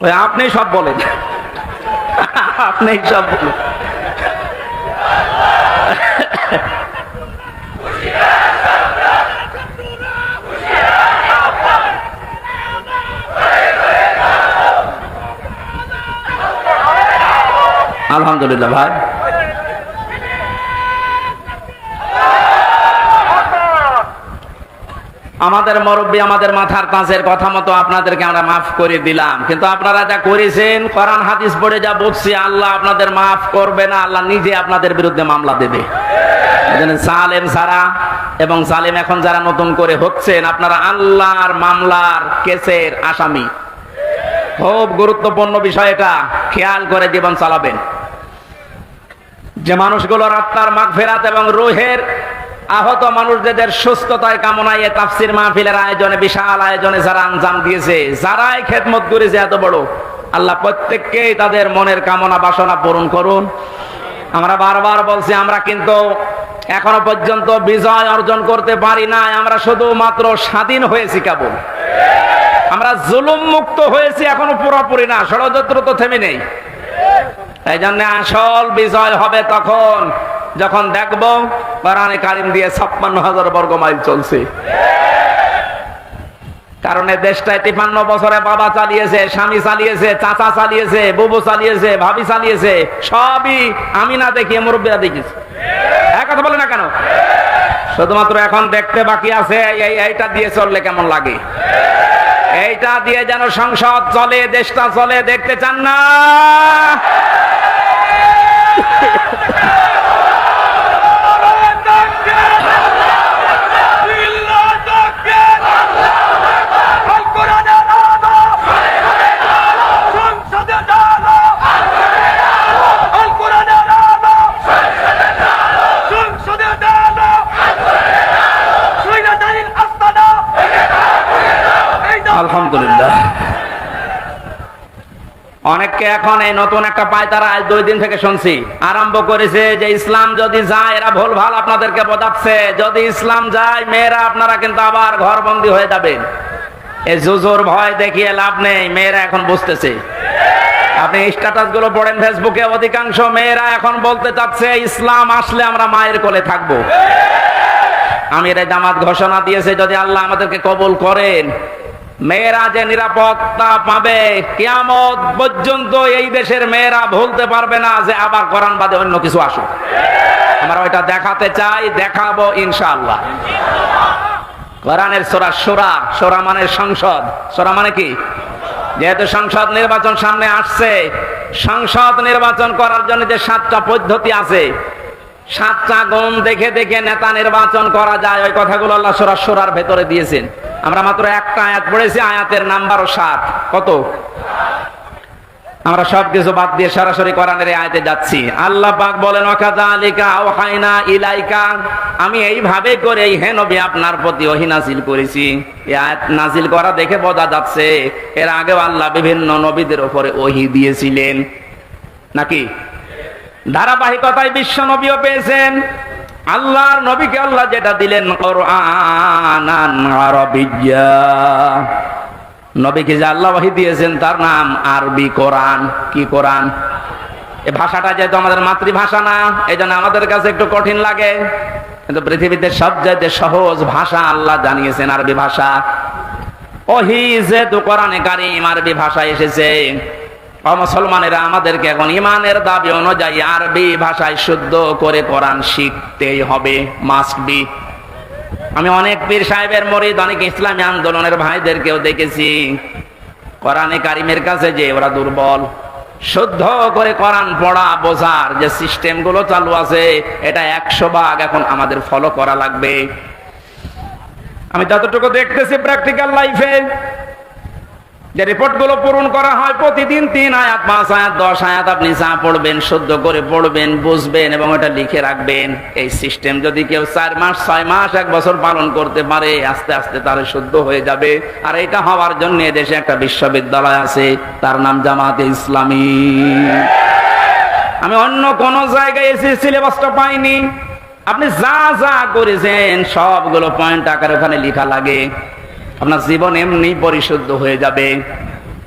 ওই আপনি সব বলেন, আপনি সব বলেন। আলহামদুলিল্লাহ ভাই, আমাদের মুরব্বী, আমাদের মাথার তাজের কথা মতো আপনাদেরকে আমরা মাফ করে দিলাম, কিন্তু আপনারা যা করেছেন, কোরআন হাদিস পড়ে যা বুঝছি, আল্লাহ আপনাদের মাফ করবে না, আল্লাহ নিজে আপনাদের বিরুদ্ধে মামলা দেবে। জালেম যারা এবং জালেম এখন যারা নতুন করে হচ্ছেন, আপনারা আল্লাহর মামলার কেসের আসামি। খুব গুরুত্বপূর্ণ বিষয়, এটা খেয়াল করে জীবন চালাবেন। যে মানুষগুলোর আত্মার মাগফিরাত এবং রূহের আহত মানুষদের সুস্থতায় কামনায় তাফসীর মাহফিলের আয়োজনে, বিশাল আয়োজনে যারা আঞ্জাম দিয়েছে, যারাই খেদমত করেছে এত বড়, আল্লাহ প্রত্যেককেই তাদের মনের কামনা বাসনা পূরণ করুন। আমরা বারবার বলছি, আমরা কিন্তু এখনো পর্যন্ত বিজয় অর্জন করতে পারি না, আমরা শুধুমাত্র স্বাধীন হয়েছি কেবল। আমরা জুলুম মুক্ত হয়েছি, এখনো পুরোপুরি না, ষড়যন্ত্র তো থেমে নেই। এই জন্য আসল বিজয় হবে তখন যখন দেখবো কোরআনে কারিম দিয়ে 56,000 বর্গ মাইল চলছে। কারণ এই দেশটায় 53 বছরে বাবা চালিয়েছে, স্বামী চালিয়েছে, চাচা চালিয়েছে, বুবু চালিয়েছে, ভাবি চালিয়েছে, সবই আমি না দেখিয়ে মুরব্বীরা দেখিয়েছে। এক কথা বলে না কেন? শুধুমাত্র এখন দেখতে বাকি আছে এইটা দিয়ে চললে কেমন লাগে, এইটা দিয়ে যেন সংসদ চলে, দেশটা চলে, দেখতে চান না? থেকে এখন এই নতুন একটা পায়তারা আজ 2 দিন থেকে শুনছি আরম্ভ করেছে যে ইসলাম যদি যায়, এরা ভুলভাল আপনাদেরকে বোঝাচ্ছে, যদি ইসলাম যায় মেয়েরা আপনারা কিন্তু আবার ঘরবন্দি হয়ে যাবেন। এই জুজুর ভয় দেখিয়ে লাভ নেই, মেয়েরা এখন বুঝতেছে। আপনি স্ট্যাটাস গুলো পড়েন ফেসবুকে, অধিকাংশ মেয়েরা এখন বলতে চাচ্ছে ইসলাম আসলে আমরা মায়ের কোলে থাকবো। আমির জামাত ঘোষণা দিয়েছে যদি আল্লাহ আমাদেরকে কবুল করেন, মেয়েরা যে নিরাপত্তা পাবে, কিয়ামত পর্যন্ত এই দেশের মেয়েরা ভুলতে পারবে না যে আবার কোরআন বাদে অন্য কিছু আসুক। আমরা ওইটা দেখাতে চাই, দেখাবো ইনশাআল্লাহ। কোরআনের সূরা শূরা, শূরা মানে সংসদ, শূরা মানে কি? যেহেতু সংসদ নির্বাচন সামনে আসছে, সংসদ নির্বাচন করার জন্য যে 7টা পদ্ধতি আছে, 7টা গুণ দেখে দেখে নেতা নির্বাচন করা যায়, ওই কথাগুলো আল্লাহ সূরা শূরার ভেতরে দিয়েছেন। আমরা মাত্র একটা আয়াত পড়েছি, আয়াতের নাম্বারও 7। কত? আমরা সবকিছু বাদ দিয়ে সরাসরি কোরআনের আয়াতে যাচ্ছি। আল্লাহ পাক বলেন ওয়াকাযালিকা আওহাইনা ইলাইকা, আমি এইভাবে করে হে নবী আপনার প্রতি ওহী নাযিল করেছি। এই আয়াত নাযিল করা দেখে বোঝা যাচ্ছে এর আগেও আল্লাহ বিভিন্ন নবীদের উপরে ওহী দিয়েছিলেন নাকি? ধারাবাহিকতায় বিশ্ব নবীও পেয়েছেন। আল্লাহর নবীকে আল্লাহ যেটা দিলেন কোরআনান আরাবিয়্যা, নবীকে যে আল্লাহ ওহী দিয়েছেন তার নাম আরবি কোরআন। কি কোরআন? এই ভাষাটা যেহেতু আমাদের মাতৃভাষা না, এই জন্য আমাদের কাছে একটু কঠিন লাগে, কিন্তু পৃথিবীতে সবচেয়ে সহজ ভাষা আল্লাহ জানিয়েছেন আরবি ভাষা। ওহী যেহেতু কোরআনে কারীম আরবি ভাষায় এসেছে, মুসলমানেরা আমাদেরকে এখন ইমানের দাবি অনুযায়ী আরবি ভাষায় শুদ্ধ করে কোরআন শিখতেই হবে, মাস্ট বি। আমি অনেক পীর সাহেবের মুরিদ, অনেক ইসলামী আন্দোলনের ভাইদেরকেও দেখেছি কোরআনে কারিমের কাছে যে ওরা দুর্বল। শুদ্ধ করে কোরআন পড়া বোঝার যে সিস্টেম গুলো চালু আছে, এটা 100 ভাগ এখন আমাদের ফলো করা লাগবে। আমি যতটুকু দেখতেছি প্র্যাকটিক্যাল লাইফে যে রিপোর্ট গুলো পূরণ করা হয়, প্রতিদিন 3 আয়াত 5 আয়াত 10 আয়াত আপনি যা পড়বেন, শুদ্ধ করে পড়বেন, বুঝবেন এবং এটা লিখে রাখবেন। এই সিস্টেম যদি কেউ 4 মাস 6 মাস 1 বছর পালন করতে পারে, আস্তে আস্তে তার শুদ্ধ হয়ে যাবে। আর এটা হওয়ার জন্য দেশে একটা বিশ্ববিদ্যালয় আছে, তার নাম জামাতে ইসলামী। আমি অন্য কোন জায়গায় এসে সিলেবাসটা পাইনি। আপনি যা যা করেছেন সবগুলো পয়েন্ট আকারে ওখানে লেখা লাগে। আপনার জীবন এমনি পরিশুদ্ধ হয়ে যাবে।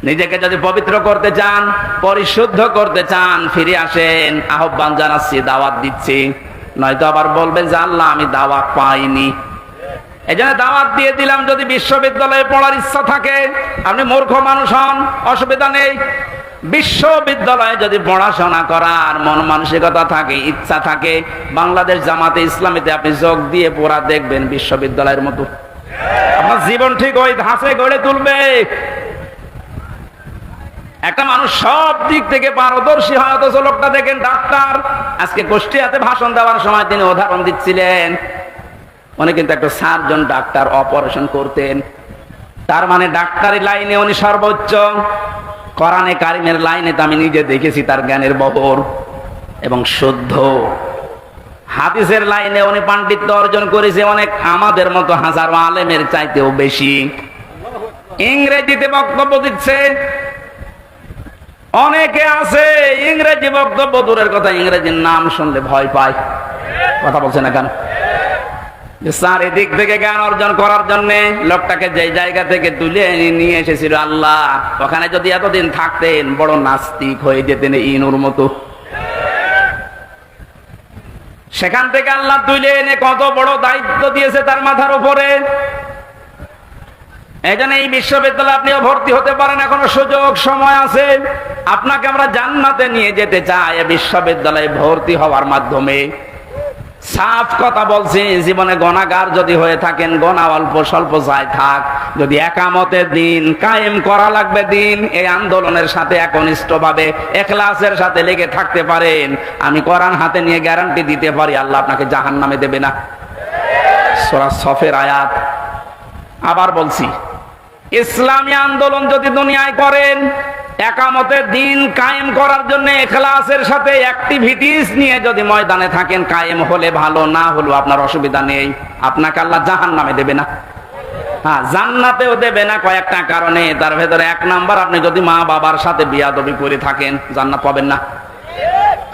নিজেকে যদি পবিত্র করতে চান, পরিশুদ্ধ করতে চান, ফিরে আসেন। আহ্বান জানাচ্ছি, দাওয়াত দিচ্ছি। নয়তো আবার বলবেন যে আল্লাহ আমি দাওয়াত পাইনি। এই জন্য দাওয়াত দিয়ে দিলাম, যদি বিশ্ববিদ্যালয়ে পড়ার ইচ্ছা থাকে, আপনি মূর্খ মানুষ হন, অসুবিধা নেই। বিশ্ববিদ্যালয়ে যদি পড়াশোনা করার মন মানসিকতা থাকে, ইচ্ছা থাকে, বাংলাদেশ জামাতে ইসলামীতে আপনি যোগ দিয়ে পড়া দেখবেন বিশ্ববিদ্যালয়ের মতো। আপনার জীবন ঠিক ওই ধাঁচে গড়ে তুলবে। একটা মানুষ সব দিক থেকে পারদর্শী হয়, অথচ লোকটা দেখেন ডাক্তার। আজকে কুষ্টিয়াতে ভাষণ দেওয়ার সময় তিনি উদাহরণ দিচ্ছিলেন, উনি কিন্তু একটা সার্জন ডাক্তার, অপারেশন করতেন। তার মানে ডাক্তারি লাইনে উনি সর্বোচ্চ। কোরআনে কারিমের লাইনে তো আমি নিজে দেখেছি তার জ্ঞানের বহর এবং শুদ্ধ। হাদিসের লাইনে উনি পাণ্ডিত্য অর্জন করেছে অনেক আমাদের মতো হাজার আলেমের চাইতেও বেশি। ইংরেজিতে বক্তব্য দিচ্ছে, অনেকে আছে ইংরেজি বক্তব্য দূরের কথা, ইংরেজির নাম শুনলে ভয় পায়। কথা বলছে না কেন? চারিদিক থেকে জ্ঞান অর্জন করার জন্য লোকটাকে যে জায়গা থেকে তুলে নিয়ে এসেছিল আল্লাহ, ওখানে যদি এতদিন থাকতেন বড় নাস্তিক হয়ে যেতেন ইনুর মতো। সেখান থেকে আল্লাহ তুলে এনে কত বড় দায়িত্ব দিয়েছে তার মাথার উপরে। এই জন্য এই বিশ্ববিদ্যালয়ে আপনিও ভর্তি হতে পারেন, এখনো সুযোগ সময় আছে। আপনাকে আমরা জান্নাতে নিয়ে যেতে চাই এই বিশ্ববিদ্যালয়ে ভর্তি হওয়ার মাধ্যমে। সাফ কথা বলছি, জীবনে গুনাহগার যদি হয়ে থাকেন, গুনাহ অল্প স্বল্প যায় থাক, যদি একামতের দিন কায়েম করা লাগবে দিন, এই আন্দোলনের সাথে একনিষ্ঠভাবে ইখলাসের সাথে লেগে থাকতে পারেন, আমি কোরআন হাতে নিয়ে গ্যারান্টি দিতে পারি আল্লাহ আপনাকে জাহান্নামে দেবে না। সূরা সফের আয়াত। আবার বলছি, ইসলামী আন্দোলন যদি দুনিয়ায় করেন, একামতের দিন কায়েম করার জন্য ইখলাসের সাথে অ্যাক্টিভিটিস নিয়ে যদি ময়দানে থাকেন, কায়েম হলে ভালো, না হলেও আপনার অসুবিধা নেই, আপনাকে আল্লাহ জাহান্নামে দেবে না। হ্যাঁ, জান্নাতেও দেবে না কয়েকটা কারণে। তার ভেতরে এক নাম্বার, আপনি যদি মা বাবার সাথে বিয়াদবি করে থাকেন জান্নাত পাবেন না।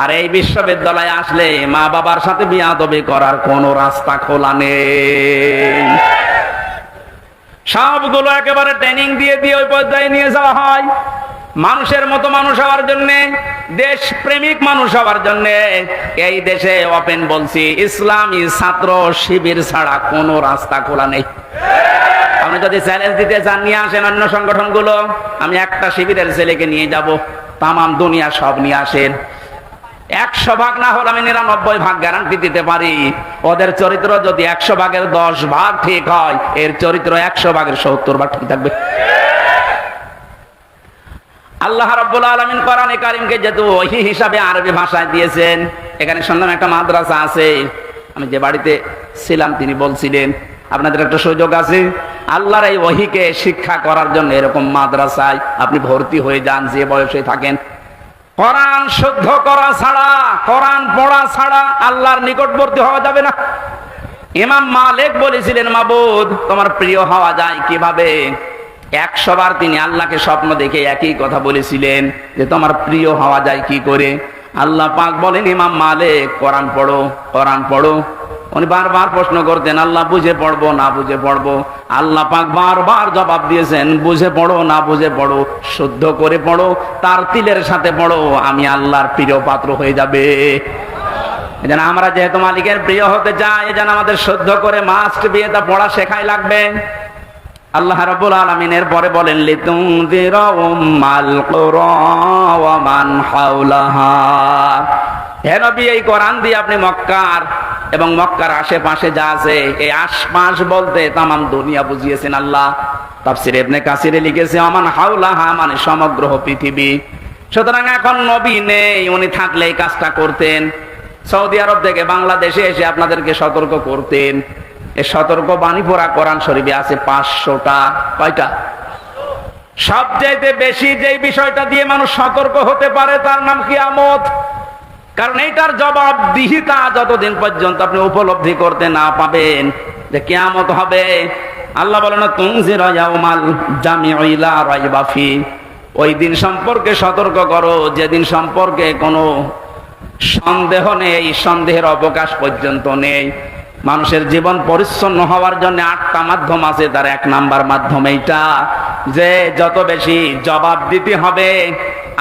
আর এই বিশ্ববিদ্যালয়ে আসলে মা বাবার সাথে বিয়াদবি করার কোনো রাস্তা খোলা নেই। সবগুলো একেবারে ট্রেনিং দিয়ে দিয়ে ওই পর্যায়ে নিয়ে যাওয়া হয়। মানুষের মতো মানুষ হওয়ার জন্য, দেশ প্রেমিক মানুষ হওয়ার জন্য এই দেশে ওপেন বলছি, ইসলামী ছাত্র শিবির ছাড়া কোনো রাস্তা খোলা নেই। আপনি যদি চ্যালেঞ্জ দিতে চান নিয়ে আসেন অন্য সংগঠনগুলো, আমি একটা শিবিরের ছেলেকে নিয়ে যাব, তামাম দুনিয়া সব নিয়ে আসেন। 100 ভাগ না হলে আমি 99 ভাগ গ্যারান্টি দিতে পারি। ওদের চরিত্র যদি 100 ভাগের 10 ভাগ ঠিক হয়, এর চরিত্র 100 ভাগের 70 ভাগ ঠিক থাকবে। আল্লাহ রাব্বুল আলামিন কোরআনে কারীমকে যেহেতু ওহী হিসাবে আরবি ভাষায় দিয়েছেন, এখানে শুনলাম একটা মাদ্রাসা আছে। আমি যে বাড়িতে ছিলাম তিনি বলছিলেন আপনাদের একটা সুযোগ আছে, আল্লাহর এই ওহীকে শিক্ষা করার জন্য এরকম মাদ্রাসায় আপনি ভর্তি হয়ে যান যে বয়সে থাকেন। কোরআন শুদ্ধ করা ছাড়া, কোরআন পড়া ছাড়া আল্লাহর নিকটবর্তী হওয়া যাবে না। ইমাম মালিক বলেছিলেন, মাবুদ তোমার প্রিয় হওয়া যায় কিভাবে? 100 বার তিনি আল্লাহকে স্বপ্ন দেখে একই কথা বলেছিলেন যে তোমার প্রিয় হওয়া যায় কি করে? আল্লাহ পাক বলেন, ইমাম মালিক কোরআন পড়ো, কোরআন পড়ো। উনি বারবার প্রশ্ন করতেন, আল্লাহ বুঝে পড়বো না বুঝে পড়বো? আল্লাহ পাক বারবার জবাব দিয়েছেন, বুঝে পড়ো না বুঝে পড়ো, শুদ্ধ করে পড়ো, তার তিলের সাথে পড়ো, আমি আল্লাহর প্রিয় পাত্র হয়ে যাবে। এজন্য আমরা যেহেতু মালিকের প্রিয় হতে চাই, এজন্য আমাদের শুদ্ধ করে মাস্ট বিয়েটা পড়া শেখাই লাগবে। আল্লাহ রাব্বুল আলামিন এর পরে বলেন, লিতুনযিরা উম্মাল কুরা ওয়া মান হাওলাহা। হে নবী, এই কোরআন দিয়ে আপনি মক্কার এবং মক্কার আশেপাশে যা আছে, এই আশপাশ বলতে তামাম দুনিয়া বুঝিয়েছেন আল্লাহ। তাফসীর ইবনে কাসিরে লিখেছে, আমান হাওলাহা মানে সমগ্র পৃথিবী। সুতরাং এখন নবী নেই, উনি থাকলে এই কাজটা করতেন। সৌদি আরব থেকে বাংলাদেশে এসে আপনাদেরকে সতর্ক করতেন। এই সতর্ক বাণী পড়া কোরআন শরীফে আছে 500টা। কয়টা? সবচাইতে বেশি যেই বিষয়টা দিয়ে মানুষ সতর্ক হতে পারে তার নাম কিয়ামত। কারণ এইটার জবাবদিহিতা যতদিন পর্যন্ত আপনি উপলব্ধি করতে না পাবেন যে কিয়ামত হবে, আল্লাহ বলেন, তুনজিরা ইয়াউমাল জামিউ লা রাইবা ফি। ওই দিন সম্পর্কে সতর্ক করো যেদিন সম্পর্কে কোনো সন্দেহ নেই, সন্দেহের অবকাশ পর্যন্ত নেই। মানুষের জীবন পরিচ্ছন্ন হওয়ার জন্য 8টা মাধ্যম আছে, তার 1 নাম্বার মাধ্যম এইটা যে যত বেশি জবাব দিতে হবে,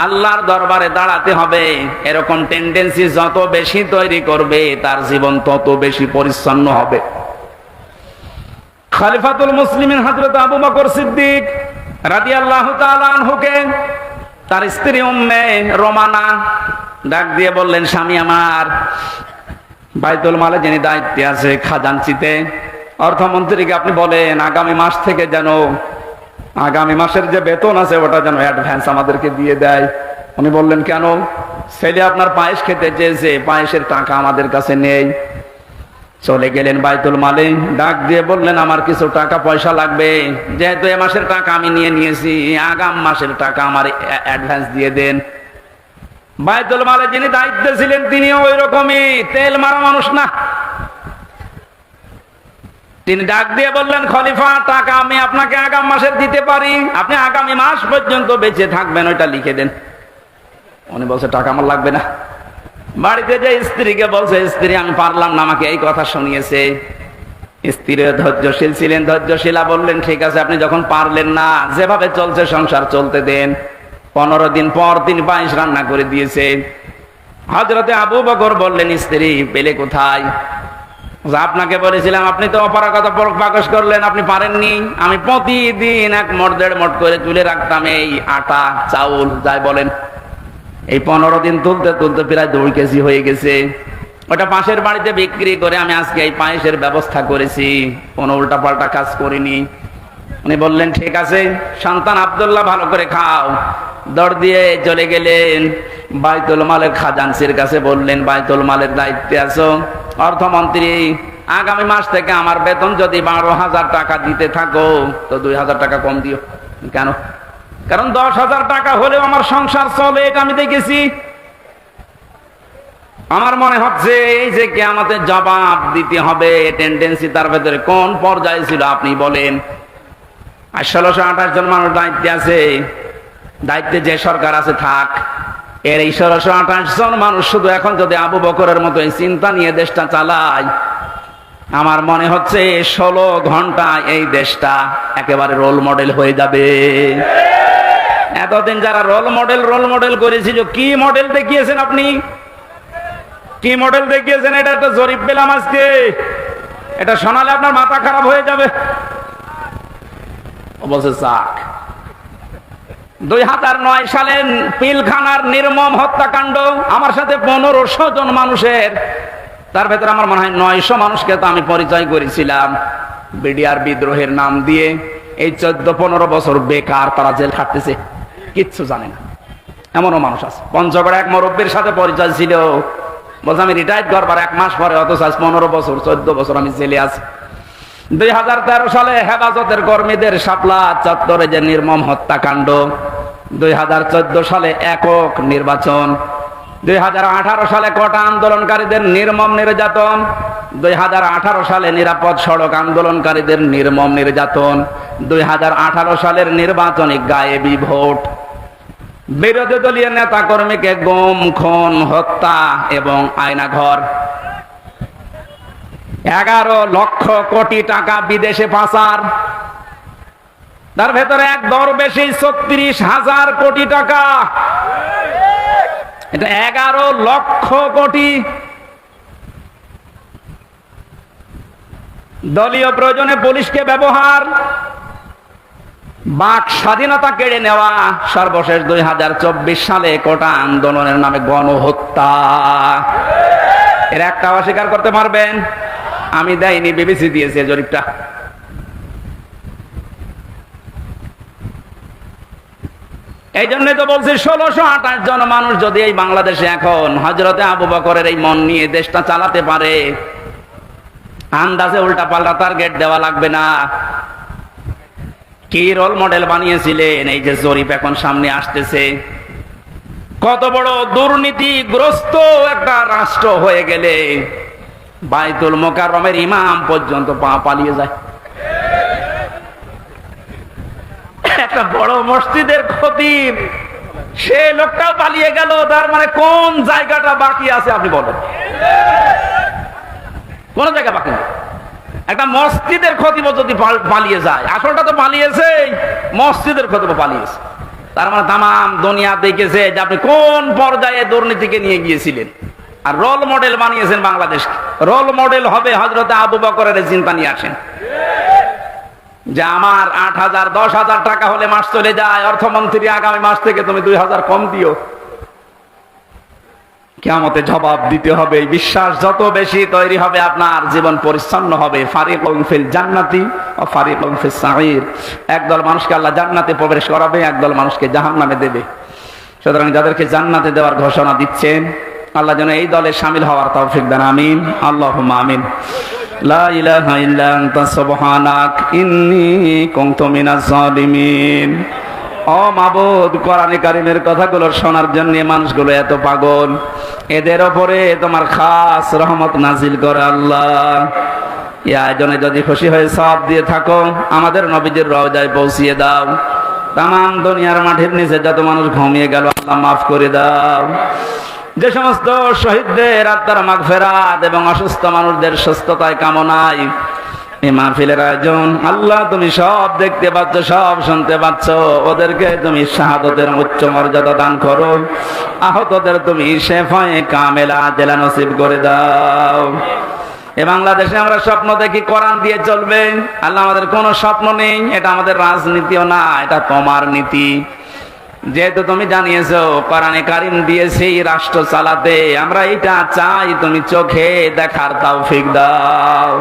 আল্লাহর দরবারে দাঁড়াতে হবে, এরকম টেন্ডেন্সি যত বেশি তৈরি করবে তার জীবন তত বেশি পরিচ্ছন্ন হবে। খলিফাতুল মুসলিমিন হযরত আবু বকর সিদ্দিক রাদিয়াল্লাহু তাআলা আনহুকে তার স্ত্রী উম্মে রোমানা ডাক দিয়ে বললেন, স্বামী আমার, বাইতুল মালে যিনি দায়িত্বে আছে খাজানচিতে, অর্থমন্ত্রীকে আপনি বলেন আগামী মাস থেকে যেন আগামী মাসের যে বেতন আছে ওটা যেন অ্যাডভান্স আমাদেরকে দিয়ে দেয়। উনি বললেন, কেন? ছেলে আপনার পায়েস খেতে চেয়েছে, পায়েসের টাকা আমাদের কাছে নেই। চলে গেলেন বাইতুল মালে, ডাক দিয়ে বললেন, আমার কিছু টাকা পয়সা লাগবে, যেহেতু এ মাসের টাকা আমি নিয়ে নিয়েছি, আগাম মাসের টাকা আমার অ্যাডভান্স দিয়ে দেন। বাইতুল মালে যিনি দায়িত্বে ছিলেন তিনিও ওই রকমই তেল মারা মানুষ না। তিনি ডাক দিয়ে বললেন, খলিফা, টাকা আমি আপনাকে আগাম মাসের দিতে পারি, আপনি আগামী মাস পর্যন্ত বেঁচে থাকবেন, ওইটা লিখে দেন। উনি বলছে, টাকা আমার লাগবে না। বাড়িতে যে স্ত্রীকে বলছে, স্ত্রী আমি পারলাম না, আমাকে এই কথা শুনিয়েছে। স্ত্রী ধৈর্যশীল ছিলেন, ধৈর্যশীলা বললেন, ঠিক আছে, আপনি যখন পারলেন না, যেভাবে চলছে সংসার চলতে দেন। 15 দিন পর তিনি পায়েস রান্না করে দিয়েছে। হযরতে আবু বকর বললেন, স্ত্রী পেলে কোথায়? আপনাকে বলেছিলাম, আপনি তো অপারগতা প্রকাশ করলেন, আপনি পারেননি। আমি প্রতিদিন 1 মণ 1.5 মণ করে তুলে রাখতাম এই আটা চাউল, যাই বলেন। এই 15 দিন তুলতে তুলতে প্রায় 2 কেজি হয়ে গেছে। ওটা পাশের বাড়িতে বিক্রি করে আমি আজকে এই পায়েসের ব্যবস্থা করেছি, কোনো উল্টাপাল্টা কাজ করিনি। উনি বললেন, ঠিক আছে, সন্তান আব্দুল্লাহ ভালো করে খাও। দৌড় দিয়ে চলে গেলেন বাইতুল মালের খাজানচির কাছে, বললেন, বাইতুল মালের দায়িত্বে আছো, অর্থমন্ত্রী, আগামী মাস থেকে আমার বেতন যদি 12,000 টাকা দিতে থাকো তো 2,000 টাকা কম দিও। কেন? কারণ 10,000 টাকা হলেও আমার সংসার চলে, এটা আমি দেখেছি। আমার মনে হচ্ছে এই যে কিয়ামতের জবাব দিতে হবে টেন্ডেন্সি তার ভেতরে কোন পর্যায়ে ছিল আপনি বলেন। আর 1628 জন মানুষ দায়িত্বে আছে। দায়িত্বে যে সরকার আছে থাক, এর এই 1628 জন মানুষ শুধু এখন যদি আবু বকরের মতো এই চিন্তা নিয়ে দেশটা চালায়, আমার মনে হচ্ছে 16 ঘন্টা এই দেশটা একেবারে রোল মডেল হয়ে যাবে। এতদিন যারা রোল মডেল করেছিল, কি মডেল দেখিয়েছেন আপনি? কি মডেল দেখিয়েছেন? এটা একটা জরিপ পেলাম আজকে, এটা শোনালে আপনার মাথা খারাপ হয়ে যাবে। অবশ্যই চাক 2009 সালে পিলখানার নির্মম হত্যাকাণ্ড, আমার সাথে 1500 জন মানুষের, তার ভেতরে আমার মনে হয় 900 মানুষকে তো আমি পরিচয় করেছিলাম বিডিআর বিদ্রোহের নাম দিয়ে। এই 14-15 বছর বেকার তারা জেল খাটতেছে, কিচ্ছু জানে না। এমনও মানুষ আছে। পঞ্চগড়ে এক মুরব্বীর সাথে পরিচয় ছিল, বলছে আমি রিটায়ার করবার 1 মাস পরে, অথচ আজ 15 বছর 14 বছর আমি জেলে আছি। 2013 সালে হেফাজতের কর্মীদের শাপলা চত্বরে যে নির্মম হত্যাকাণ্ড, 2014 সালে একক নির্বাচন, 2018 সালে কোটা আন্দোলনকারীদের নির্মম নির্যাতন, 2018 সালে নিরাপদ সড়ক আন্দোলনকারীদের নির্মম নির্যাতন, 2018 সালের নির্বাচনী গায়েবী ভোট, বিরোধী দলীয় নেতা কর্মীকে গুম, খুন, হত্যা এবং আয়নাঘর, 11 লক্ষ কোটি টাকা বিদেশে পাচার, তার ভেতরে এক দরবেশী 36,000 কোটি টাকা। এটা 11 লক্ষ কোটি। দলীয় প্রয়োজনে পুলিশকে ব্যবহার, বাক স্বাধীনতা কেড়ে নেওয়া, সর্বশেষ 2024 সালে কোটা আন্দোলনের নামে গণহত্যা। এর একটা অস্বীকার করতে পারবেন? আমি দেয়নি, বিবিসি দিয়েছে জরিপটা। এই জন্য তো বলছি 1628 জন মানুষ যদি এই বাংলাদেশে এখন হযরতে আবু বকরের এই মন নিয়ে দেশটা চালাতে পারে, আন্দাজে উল্টা পাল্টা টার্গেট দেওয়া লাগবে না। কি রোল মডেল বানিয়েছিলেন, এই যে জরিপ এখন সামনে আসতেছে। কত বড় দুর্নীতিগ্রস্ত একটা রাষ্ট্র হয়ে গেলে বাইতুল মোকাররমের ইমাম পর্যন্ত পালিয়ে যায়। একটা বড় মসজিদের খতিব, সে লোকটাও পালিয়ে গেল। তার মানে কোন জায়গাটা বাকি আছে আপনি বলেন? কোন জায়গা বাকি নেই। একটা মসজিদের খতিব যদি পালিয়ে যায়, আসলটা তো পালিয়েছে, মসজিদের খতিব পালিয়েছে। তার মানে তামাম দুনিয়া দেখেছে যে আপনি কোন পর্যায়ে দুর্নীতিকে নিয়ে গিয়েছিলেন, আর রোল মডেল বানিয়েছেন বাংলাদেশকে। রোল মডেল হবে হযরতে আবু বকরের চিন্তা নিয়ে আসেন যে আমার 8,000 10,000 টাকা হলে মাস চলে যায়, অর্থমন্ত্রী আগামী মাস থেকে তুমি 2,000 কম দিও। কিয়ামতে জবাব দিতে হবে। এই বিশ্বাস যত বেশি তৈরি হবে, আপনার জীবন পরিচ্ছন্ন হবে। ফারিকুন ফিল জান্নাতি ওয়া ফারিকুন ফিস সাঈর। একদল মানুষকে আল্লাহ জান্নাতে প্রবেশ করাবে, একদল মানুষকে জাহান্নামে দেবে। সুতরাং যাদেরকে জান্নাতে দেওয়ার ঘোষণা দিচ্ছেন, আল্লাহ যেন এই দলে শামিল হওয়ার তৌফিক দেন। আমিন, আল্লাহুম্মা আমিন। লা ইলাহা ইল্লা আনতা সুবহানাক ইন্নী কুনতু মিনাজ জালিমিন। ও মাবুদ, কোরআনে কারীমের কথাগুলো শোনার জন্য মানুষগুলো এত পাগল, এদের উপরে তোমার খাস রহমত নাজিল করে আল্লাহ। এই আয়োজনে যদি খুশি হয়ে সওয়াব দিয়ে থাকো, আমাদের নবীজির রওজায় পৌঁছিয়ে দাও। তামাম দুনিয়ার মাটির নিচে যত মানুষ ঘুমিয়ে গেল, আল্লাহ মাফ করে দাও। যে সমস্ত শহীদদের আত্মার মাগফিরাত এবং অসুস্থ মানুষদের সুস্থতায় কামনায় এই মাহফিলের আয়োজন, আল্লাহ তুমি সব দেখতে পাচ্ছ, সব শুনতে পাচ্ছ। ওদেরকে তুমি শাহাদাতের উচ্চ মর্যাদা দান করো। আহতদের তুমি শেফায়ে কামেলা আজেলা নসিব করে দাও। এ বাংলাদেশে আমরা স্বপ্ন দেখি কোরআন দিয়ে চলবে। আল্লাহ, আমাদের কোনো স্বপ্ন নেই। এটা আমাদের রাজনীতিও না, এটা তোমার নীতি। যেহেতু তুমি জানিয়েছো কোরআনে কারীম দিয়েছি রাষ্ট্র চালাতে, আমরা এটা চাই তুমি চোখে দেখার তৌফিক দাও।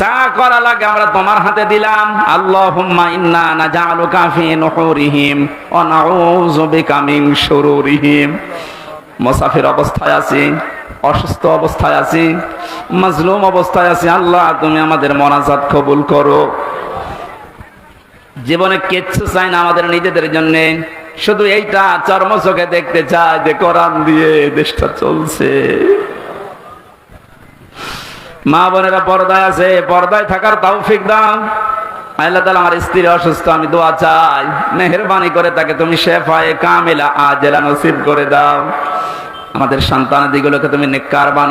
যা করা লাগে আমরা তোমার হাতে দিলাম। আল্লাহুম্মা ইন্না নাজআলুকা ফি নুহুরিহিম ওয়া নাউযু বিকা মিন শুরুরিহিম। মুসাফির অবস্থায় আছি, অসুস্থ অবস্থায় আছি, মাজলুম অবস্থায় আছি। আল্লাহ, তুমি আমাদের মোনাজাত কবুল করো। জীবনে কিচ্ছু চাই না আমাদের নিজেদের জন্য, শুধু এইটা চর্মচোখে দেখতে চাই যে কোরআন দিয়ে দেশটা চলছে। মা বোনেরা পর্দায় আছে, পর্দায় থাকার তৌফিক দাও। আল্লাহ তাআলা আমার স্ত্রী অসুস্থ, আমি দোয়া চাই, মেহেরবানি করে তাকে তুমি শেফায়ে কামিলা আজেলা নসিব করে দাও। আমাদের সন্তানাদিগুলোকে তুমি নেককার বানাও।